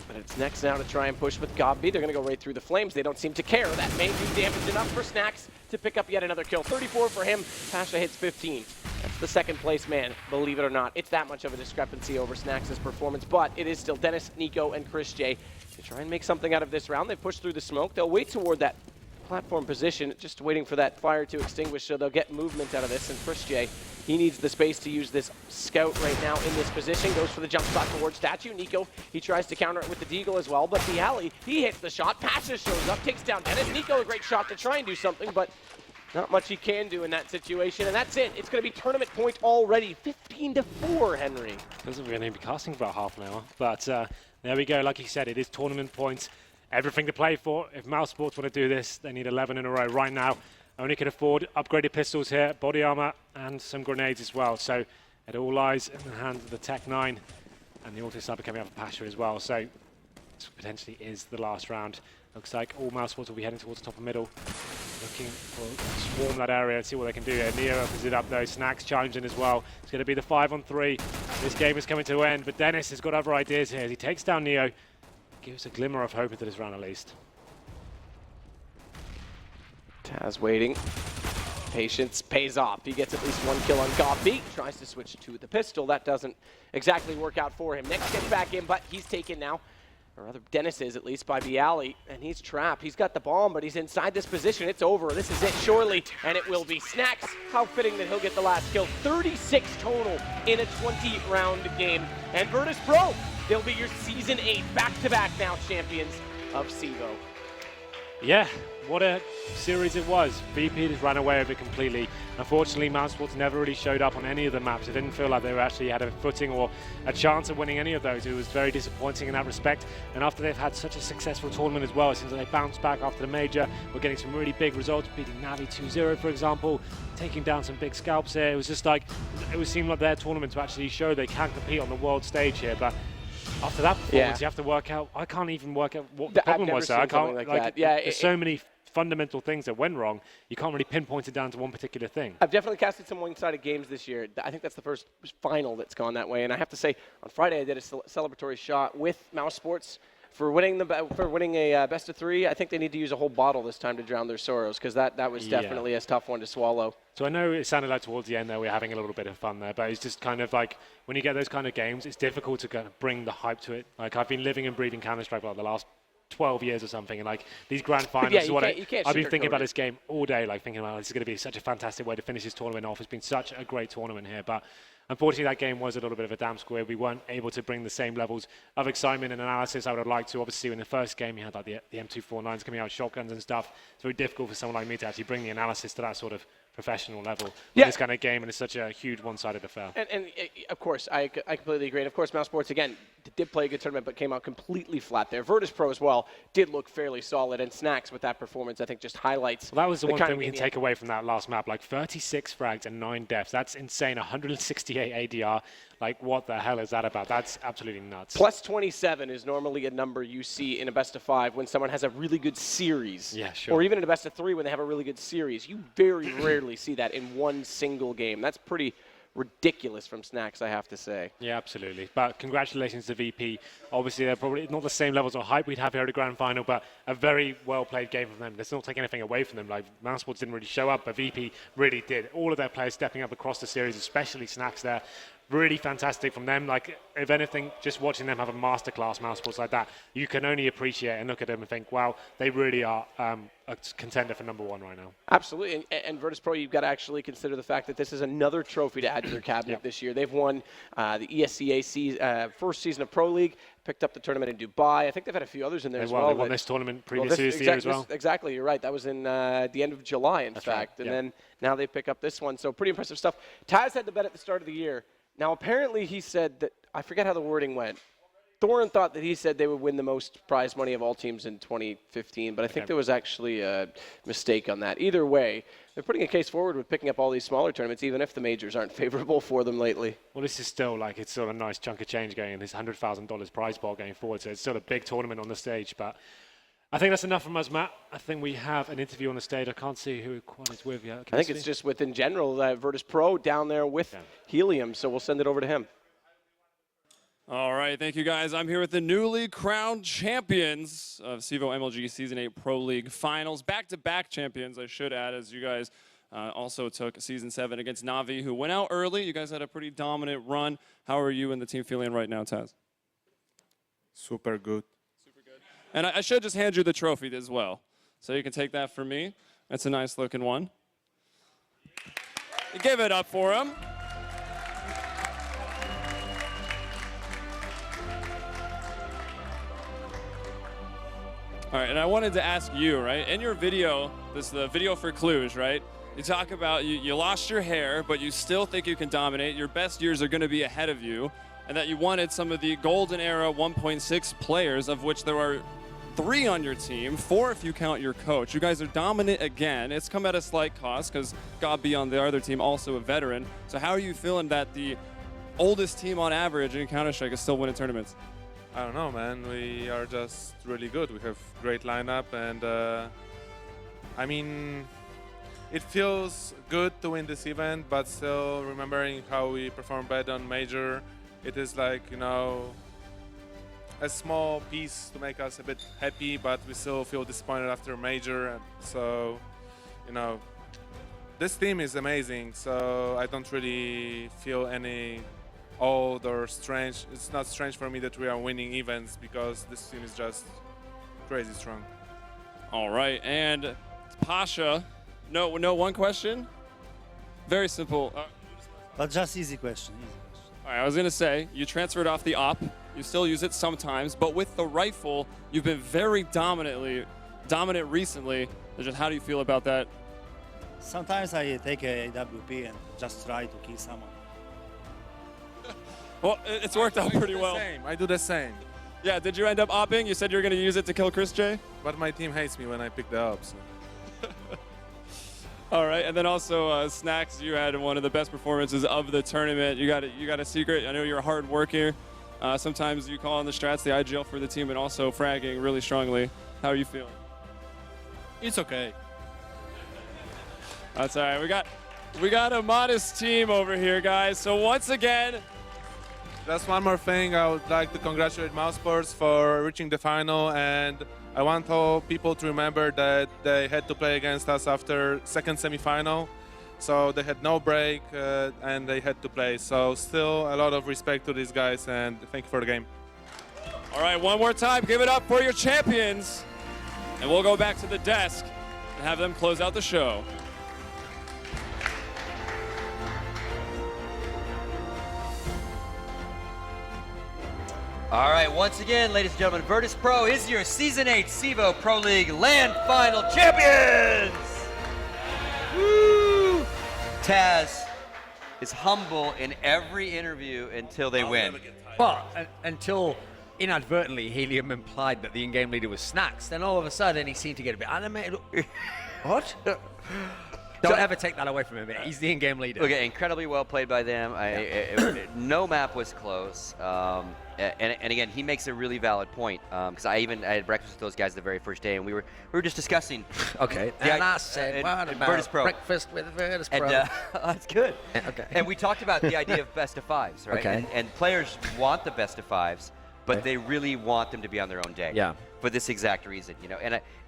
But it's next now to try and push with Gob B. They're going to go right through the flames. They don't seem to care. That may do damage enough for Snacks to pick up yet another kill. 34 for him. Pasha hits 15. That's the second place man, believe it or not. It's that much of a discrepancy over Snacks' performance, but it is still Dennis, Nico, and Chris J to try and make something out of this round. They push through the smoke. They'll wait toward that platform position, just waiting for that fire to extinguish, so they'll get movement out of this. And Chris J, he needs the space to use this scout right now in this position. Goes for the jump shot towards Statue. Nico, he tries to counter it with the Deagle as well, but Bialy, he hits the shot. Pasha shows up, takes down Dennis. Nico, a great shot to try and do something, but not much he can do in that situation, and that's it. It's going to be tournament point already, 15-4, Henry. Doesn't really be casting for about half an hour, but there we go. Like you said, it is tournament points. Everything to play for. If mousesports want to do this, they need 11 in a row right now. Only can afford upgraded pistols here, body armor, and some grenades as well. So it all lies in the hands of the Tech 9 and the auto sniper coming out of Pasha as well. So this potentially is the last round. Looks like all mousesports will be heading towards the top of middle, looking for swarm that area and see what they can do here. Neo opens it up though. Snacks chimes in as well. It's going to be the 5-on-3. This game is coming to an end, but Dennis has got other ideas here as he takes down Neo. Gives a glimmer of hope into this round at least. Taz waiting. Patience pays off. He gets at least 1 kill on Coffee. Tries to switch to the pistol. That doesn't exactly work out for him. Next gets back in, but he's taken now. Or rather, Dennis is, at least, by Bialy, and he's trapped. He's got the bomb, but he's inside this position. It's over. This is it, surely, and it will be Snacks. How fitting that he'll get the last kill. 36 total in a 20-round game. And Virtus.Pro, they'll be your Season 8 back-to-back now champions of CEVO. Yeah, what a series it was. VP just ran away with it completely. Unfortunately, mousesports never really showed up on any of the maps. It didn't feel like they actually had a footing or a chance of winning any of those. It was very disappointing in that respect. And after they've had such a successful tournament as well, it seems like they bounced back after the major. We're getting some really big results, beating Navi 2-0, for example, taking down some big scalps here. It was just like, it seemed like their tournament to actually show they can compete on the world stage here. But after that performance, you have to work out. I can't even work out what the problem was there. I can't. Like there's so many fundamental things that went wrong. You can't really pinpoint it down to one particular thing. I've definitely casted some one-sided games this year. I think that's the first final that's gone that way. And I have to say, on Friday I did a celebratory shot with mousesports for winning a best of 3. I think they need to use a whole bottle this time to drown their sorrows, because that was definitely a tough one to swallow. So I know it sounded like towards the end there we're having a little bit of fun there, but it's just kind of like when you get those kind of games, it's difficult to kind of bring the hype to it. Like I've been living and breathing Counter-Strike for like the last 12 years or something, and like these grand finals is what I've been thinking about this game all day, like thinking about this is going to be such a fantastic way to finish this tournament off. It's been such a great tournament here, but unfortunately that game was a little bit of a damn square. We weren't able to bring the same levels of excitement and analysis I would have liked to. Obviously in the first game you had like the M249s coming out, shotguns and stuff. It's very difficult for someone like me to actually bring the analysis to that sort of professional level in this kind of game, and it's such a huge one-sided affair. And of course, I completely agree. And of course, mousesports, again, did play a good tournament, but came out completely flat there. Virtus.Pro as well did look fairly solid, and Snacks with that performance, I think, just highlights. Well, that was the one thing we can take away from that last map, like 36 frags and 9 deaths. That's insane. 168 ADR. Like, what the hell is that about? That's absolutely nuts. Plus 27 is normally a number you see in a best of 5 when someone has a really good series. Yeah, sure. Or even in a best of 3 when they have a really good series. You very rarely see that in one single game. That's pretty ridiculous from Snacks, I have to say. Yeah, absolutely. But congratulations to VP. Obviously, they're probably not the same levels of hype we'd have here at the grand final, but a very well-played game from them. Let's not take anything away from them. Like, mousesports didn't really show up, but VP really did. All of their players stepping up across the series, especially Snacks there. Really fantastic from them. Like, if anything, just watching them have a masterclass mousesports like that, you can only appreciate and look at them and think, wow, they really are a contender for #1 right now. Absolutely. And Virtus.Pro, you've got to actually consider the fact that this is another trophy to add to their cabinet this year. They've won the ESCA first season of Pro League, picked up the tournament in Dubai. I think they've had a few others in there as well. They won this tournament previously this year as well. Exactly, you're right. That was in the end of July, in fact. And then now they pick up this one. So pretty impressive stuff. Taz had the bet at the start of the year. Now, apparently he said that, I forget how the wording went. Thorin thought that he said they would win the most prize money of all teams in 2015, but I think there was actually a mistake on that. Either way, they're putting a case forward with picking up all these smaller tournaments, even if the majors aren't favorable for them lately. Well, this is still like, it's still a nice chunk of change going in, this $100,000 prize ball going forward, so it's still a big tournament on the stage, but I think that's enough from us, Matt. I think we have an interview on the stage. I can't see who Quan is with yet. I think it's just with, in general, Virtus.Pro down there with Helium, so we'll send it over to him. All right, thank you, guys. I'm here with the newly crowned champions of CEVO MLG Season 8 Pro League Finals. Back-to-back champions, I should add, as you guys also took Season 7 against Navi, who went out early. You guys had a pretty dominant run. How are you and the team feeling right now, Taz? Super good. And I should just hand you the trophy as well. So you can take that for me. That's a nice looking one. Give it up for him. All right, and I wanted to ask you, right, in your video, this is the video for Cluj, right? You talk about you lost your hair, but you still think you can dominate. Your best years are going to be ahead of you, and that you wanted some of the golden era 1.6 players, of which there are 3 on your team, 4 if you count your coach. You guys are dominant again. It's come at a slight cost because Gabi on the other team, also a veteran. So how are you feeling that the oldest team on average in Counter-Strike is still winning tournaments? I don't know, man. We are just really good. We have great lineup, and I mean, it feels good to win this event, but still remembering how we performed bad on Major, it is like, you know, a small piece to make us a bit happy, but we still feel disappointed after Major. And so you know, this team is amazing, so I don't really feel any old or strange. It's not strange for me that we are winning events because this team is just crazy strong. All right, and Pasha, no, one question? Very simple. But just easy question. All right, I was going to say, you transferred off the op. You still use it sometimes, but with the rifle, you've been very dominant recently. Just how do you feel about that? Sometimes I take a AWP and just try to kill someone. Well, it's worked out pretty well. I do the same. Yeah, did you end up opping? You said you were going to use it to kill Chris J? But my team hates me when I pick the up. So. All right, and then also Snacks, you had one of the best performances of the tournament. You got a secret. I know you're a hard worker. Sometimes you call on the strats, the IGL for the team, and also fragging really strongly. How are you feeling? It's okay. That's all right. We got a modest team over here, guys. So once again, just one more thing. I would like to congratulate mousesports for reaching the final, and I want all people to remember that they had to play against us after second semifinal. So they had no break and they had to play. So still a lot of respect to these guys, and thank you for the game. All right, one more time, give it up for your champions. And we'll go back to the desk and have them close out the show. All right, once again, ladies and gentlemen, Virtus.Pro is your Season 8 CEVO Pro League Land Final champions! Woo! Taz is humble in every interview until they win. Well, until inadvertently Helium implied that the in-game leader was Snacks, then all of a sudden he seemed to get a bit animated. What? Don't ever take that away from him. He's the in-game leader. Okay, incredibly well played by them. No map was close. And again, he makes a really valid point because I had breakfast with those guys the very first day, and we were just discussing. Okay, and I said, what about Virtus.Pro. breakfast with Virtus.Pro? And that's good. Okay. And we talked about the idea of best of fives, right? Okay. And players want the best of fives, but they really want them to be on their own day. Yeah. For this exact reason, you know.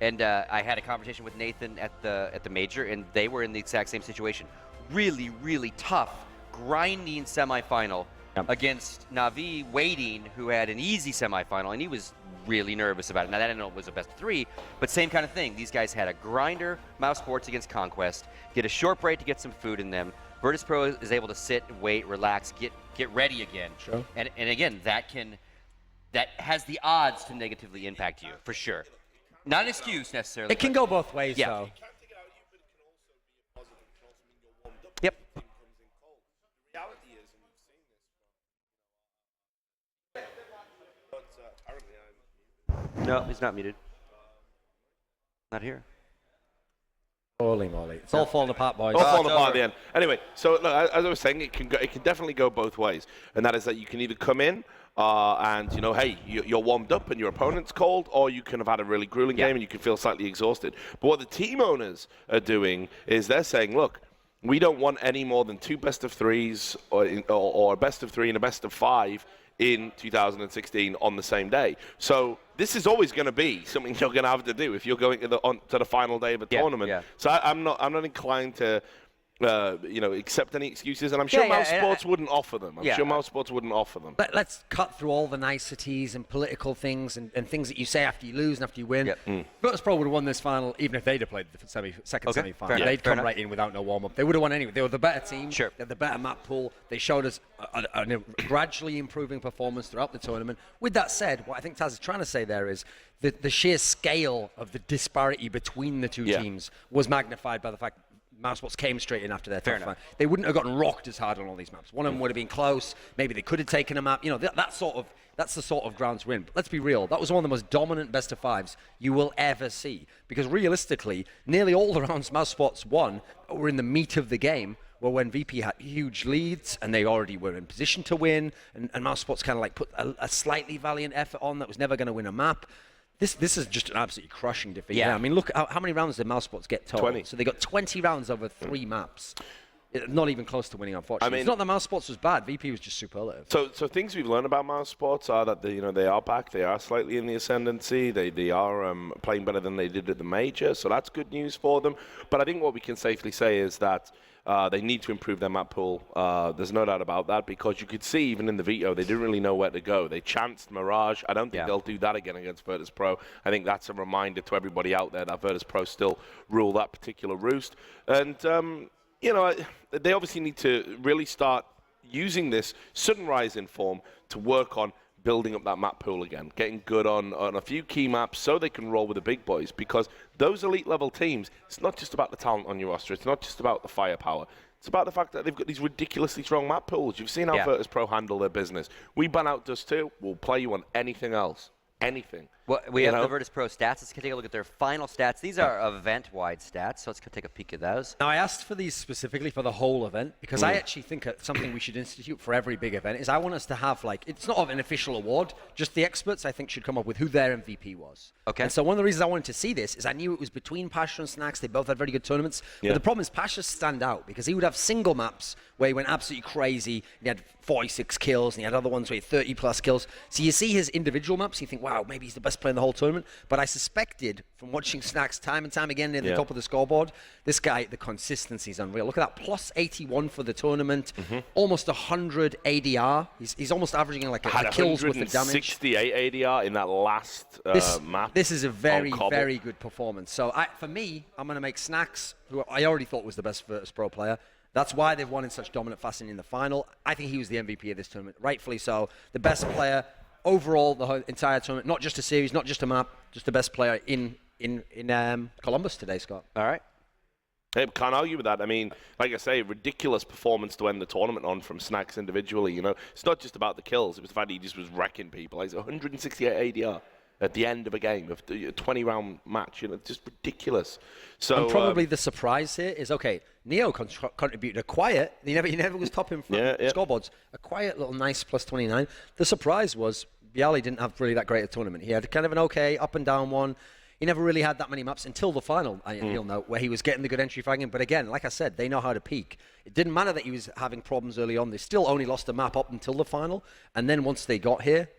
And I had a conversation with Nathan at the major, and they were in the exact same situation. Really, really tough, grinding semifinal against Navi Waiting, who had an easy semifinal, and he was really nervous about it. Now, that I didn't know it was a best of 3, but same kind of thing. These guys had a grinder, mousesports against Conquest, get a short break to get some food in them. Virtus.Pro is able to sit, wait, relax, get ready again. Sure. And again, that has the odds to negatively impact you, for sure. Not an excuse, necessarily. It can go both ways, yeah. though. Yep. No, he's not muted. Not here. Holy moly. It's all falling apart, boys. All falling apart at the end. Anyway, so look, as I was saying, it can definitely go both ways. And that is that you can either come in and, you know, hey, you're warmed up and your opponent's cold, or you can have had a really grueling game and you can feel slightly exhausted. But what the team owners are doing is they're saying, look, we don't want any more than 2 best of 3s or a best of 3 and a best of 5 in 2016 on the same day. So this is always going to be something you're going to have to do if you're going to the final day of a tournament. Yeah. So I'm not inclined to accept any excuses, and I'm sure mousesports wouldn't offer them. I'm sure mousesports wouldn't offer them. Let's cut through all the niceties and political things and things that you say after you lose and after you win. Virtus.Pro would have won this final even if they'd have played the second semi-final. They'd come right in without no warm-up. They would have won anyway. They were the better team. Sure. They had the better map pool. They showed us a gradually improving performance throughout the tournament. With that said, what I think Taz is trying to say there is the sheer scale of the disparity between the two teams was magnified by the fact mousesports came straight in after their tough fight. They wouldn't have gotten rocked as hard on all these maps. One of them would have been close. Maybe they could have taken a map. You know, that's the sort of ground to win. But let's be real. That was one of the most dominant best of 5s you will ever see. Because realistically, nearly all the rounds mousesports won were in the meat of the game, were when VP had huge leads and they already were in position to win. And mousesports kind of like put a slightly valiant effort on that was never going to win a map. This is just an absolutely crushing defeat. Yeah. I mean, look, how many rounds did mousesports get total? 20. So they got 20 rounds over 3 maps. Not even close to winning, unfortunately. It's not that mousesports was bad. VP was just superlative. So things we've learned about mousesports are that they are back. They are slightly in the ascendancy. They are playing better than they did at the major. So that's good news for them. But I think what we can safely say is that they need to improve their map pool. There's no doubt about that, because you could see even in the veto they didn't really know where to go. They chanced Mirage. I don't think they'll do that again against Virtus.Pro. I think that's a reminder to everybody out there that Virtus.Pro still rule that particular roost. And they obviously need to really start using this sudden rise in form to work on building up that map pool again, getting good on a few key maps so they can roll with the big boys, because those elite level teams, it's not just about the talent on your roster, it's not just about the firepower. It's about the fact that they've got these ridiculously strong map pools. You've seen how Virtus.Pro handle their business. We ban out Dust 2, we'll play you on anything else. Anything. Well, we have the Virtus.Pro stats. Let's take a look at their final stats. These are event-wide stats, so let's take a peek at those. Now, I asked for these specifically for the whole event, because I actually think something we should institute for every big event is I want us to have, like, it's not an official award, just the experts, I think, should come up with who their MVP was. Okay. And so one of the reasons I wanted to see this is I knew it was between Pasha and Snacks. They both had very good tournaments. But the problem is Pasha's stand out, because he would have single maps where he went absolutely crazy, and he had 46 kills, and he had other ones where he had 30-plus kills. So you see his individual maps, and you think, wow, maybe he's the best player in the whole tournament. But I suspected from watching Snacks time and time again near the top of the scoreboard, this guy, the consistency is unreal. Look at that, plus 81 for the tournament, almost 100 ADR. He's almost averaging like a kills worth of damage. 68 ADR in that last map. This is a very, very good performance. So for me, I'm going to make Snacks, who I already thought was the best Virtus.Pro player. That's why they've won in such dominant fashion in the final. I think he was the MVP of this tournament, rightfully so. The best player overall, the whole entire tournament, not just a series, not just a map, just the best player in Columbus today, Scott. All right. Hey, can't argue with that. I mean, like I say, ridiculous performance to end the tournament on from Snacks individually. It's not just about the kills. It was the fact he just was wrecking people. He's 168 ADR at the end of a game, of a 20-round match. Just ridiculous. So and probably the surprise here is, okay, Neo contributed a quiet, he never was top in front scoreboards, a quiet little nice plus 29. The surprise was Bialy didn't have really that great a tournament. He had kind of an okay up and down one. He never really had that many maps until the final, you'll note, where he was getting the good entry fragging. But again, like I said, they know how to peak. It didn't matter that he was having problems early on. They still only lost a map up until the final. And then once they got here,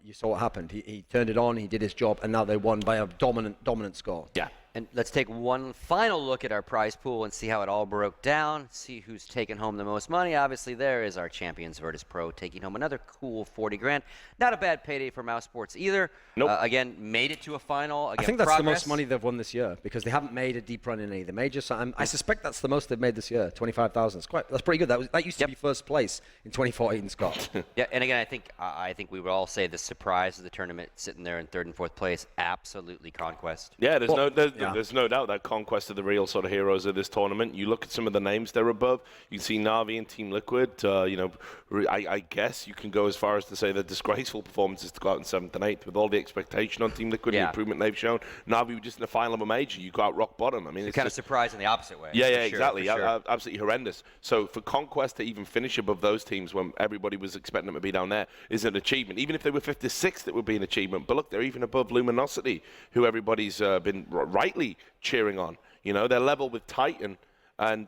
you saw what happened. He turned it on, he did his job, and now they won by a dominant score. Yeah. And let's take one final look at our prize pool and see how it all broke down, see who's taken home the most money. Obviously, there is our champions, Virtus.Pro, taking home another cool 40 grand. Not a bad payday for mousesports either. Nope. Again, made it to a final. Again, I think that's the most money they've won this year, because they haven't made a deep run in any of the majors. So I suspect that's the most they've made this year, 25,000. That's pretty good. That used to be first place in 2014, Scott. Yeah, and again, I think we would all say the surprise of the tournament, sitting there in 3rd and 4th place, absolutely Conquest. Yeah, there's no doubt that Conquest are the real sort of heroes of this tournament. You look at some of the names they're above. You can see Na'Vi and Team Liquid. I guess you can go as far as to say they're disgraceful performances to go out in 7th and 8th with all the expectation on Team Liquid, the improvement they've shown. Na'Vi were just in the final of a major. You go out rock bottom. I mean, it's kind of surprised in the opposite way. Yeah, exactly. Absolutely horrendous. So for Conquest to even finish above those teams when everybody was expecting them to be down there is an achievement. Even if they were 56th, it would be an achievement. But look, they're even above Luminosity, who everybody's been rightly cheering on. They're level with Titan. And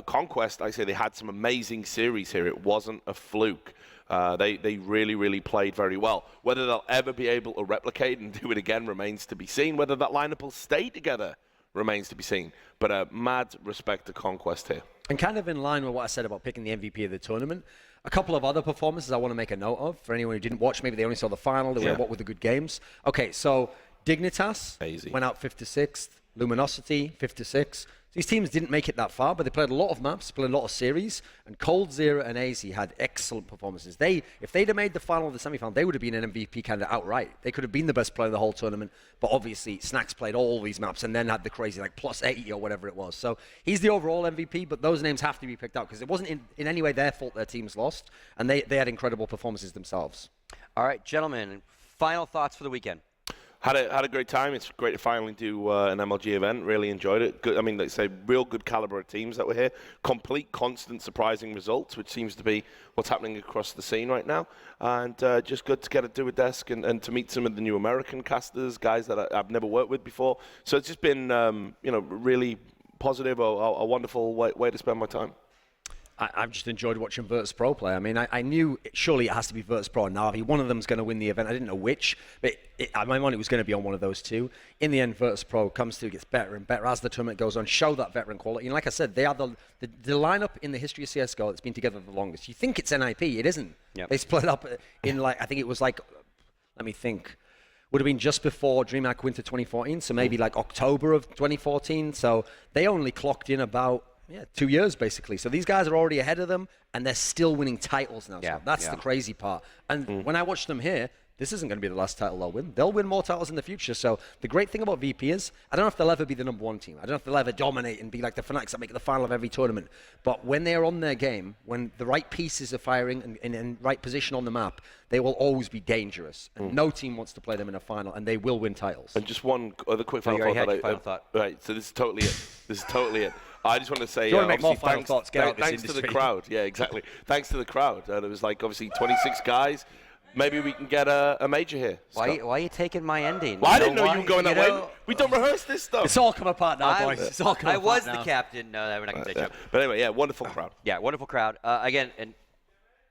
Conquest, I say they had some amazing series here. It wasn't a fluke. They really, really played very well. Whether they'll ever be able to replicate and do it again remains to be seen. Whether that lineup will stay together remains to be seen. But mad respect to Conquest here. And kind of in line with what I said about picking the MVP of the tournament, a couple of other performances I want to make a note of. For anyone who didn't watch, maybe they only saw the final. They were what were the good games. Okay, so Dignitas went out 56th. Luminosity, 56th. These teams didn't make it that far, but they played a lot of maps, played a lot of series, and Cold Zero and AZ had excellent performances. If they'd have made the final or the semi-final, they would have been an MVP candidate outright. They could have been the best player of the whole tournament, but obviously Snacks played all these maps and then had the crazy plus 80 or whatever it was. So he's the overall MVP, but those names have to be picked out because it wasn't in any way their fault their teams lost, and they had incredible performances themselves. All right, gentlemen, final thoughts for the weekend. Had a great time. It's great to finally do an MLG event. Really enjoyed it. Good, I mean, like say, real good caliber of teams that were here. Complete, constant, surprising results, which seems to be what's happening across the scene right now. And just good to get to do a desk and to meet some of the new American casters, guys that I've never worked with before. So it's just been, really positive, a wonderful way to spend my time. I've just enjoyed watching Virtus.Pro play. I mean, I knew surely it has to be Virtus.Pro and Na'Vi. One of them's going to win the event. I didn't know which, but in my mind it was going to be on one of those two. In the end, Virtus.Pro comes through, gets better and better as the tournament goes on, show that veteran quality. And like I said, they are the lineup in the history of CSGO that's been together the longest. You think it's NIP, it isn't. Yep. They split up in like, I think it was like, let me think, would have been just before DreamHack Winter 2014, so maybe like October of 2014. So they only clocked in about 2 years basically. So these guys are already ahead of them, and they're still winning titles now. Yeah, So that's the crazy part. And when I watch them here, this isn't going to be the last title they'll win. They'll win more titles in the future. So the great thing about VP is, I don't know if they'll ever be the #1 team. I don't know if they'll ever dominate and be like the Fanatics that make the final of every tournament. But when they're on their game, when the right pieces are firing and in right position on the map, they will always be dangerous. And no team wants to play them in a final, and they will win titles. And just one other quick final thought. Right, so this is totally it. This is totally it. I just want to say, make more final thoughts, get out this thanks to the crowd. Yeah, exactly. Thanks to the crowd. It was like obviously 26 guys. Maybe we can get a major here. Why are you taking my ending? Well, I didn't know you were going that way. We don't rehearse this stuff. It's all come apart now, boys. It's all come apart now. I was the captain. No, we're not going to say But anyway, wonderful crowd. Yeah, wonderful crowd. Again, and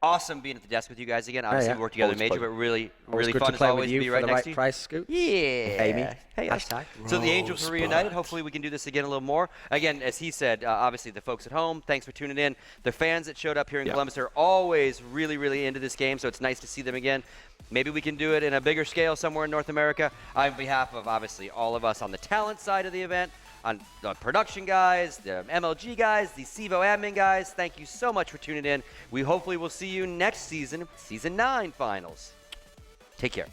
awesome being at the desk with you guys again. Obviously, we worked together in major, but really fun as always to be right next to you. Price, Scoot. Yeah. Amy. Hey, so the Angels are reunited. Hopefully we can do this again a little more. Again, as he said, obviously the folks at home, thanks for tuning in. The fans that showed up here in Columbus are always really into this game, so it's nice to see them again. Maybe we can do it in a bigger scale somewhere in North America. On behalf of, obviously, all of us on the talent side of the event, on the production guys, the MLG guys, the CEVO admin guys, thank you so much for tuning in. We hopefully will see you next season, Season 9 finals. Take care.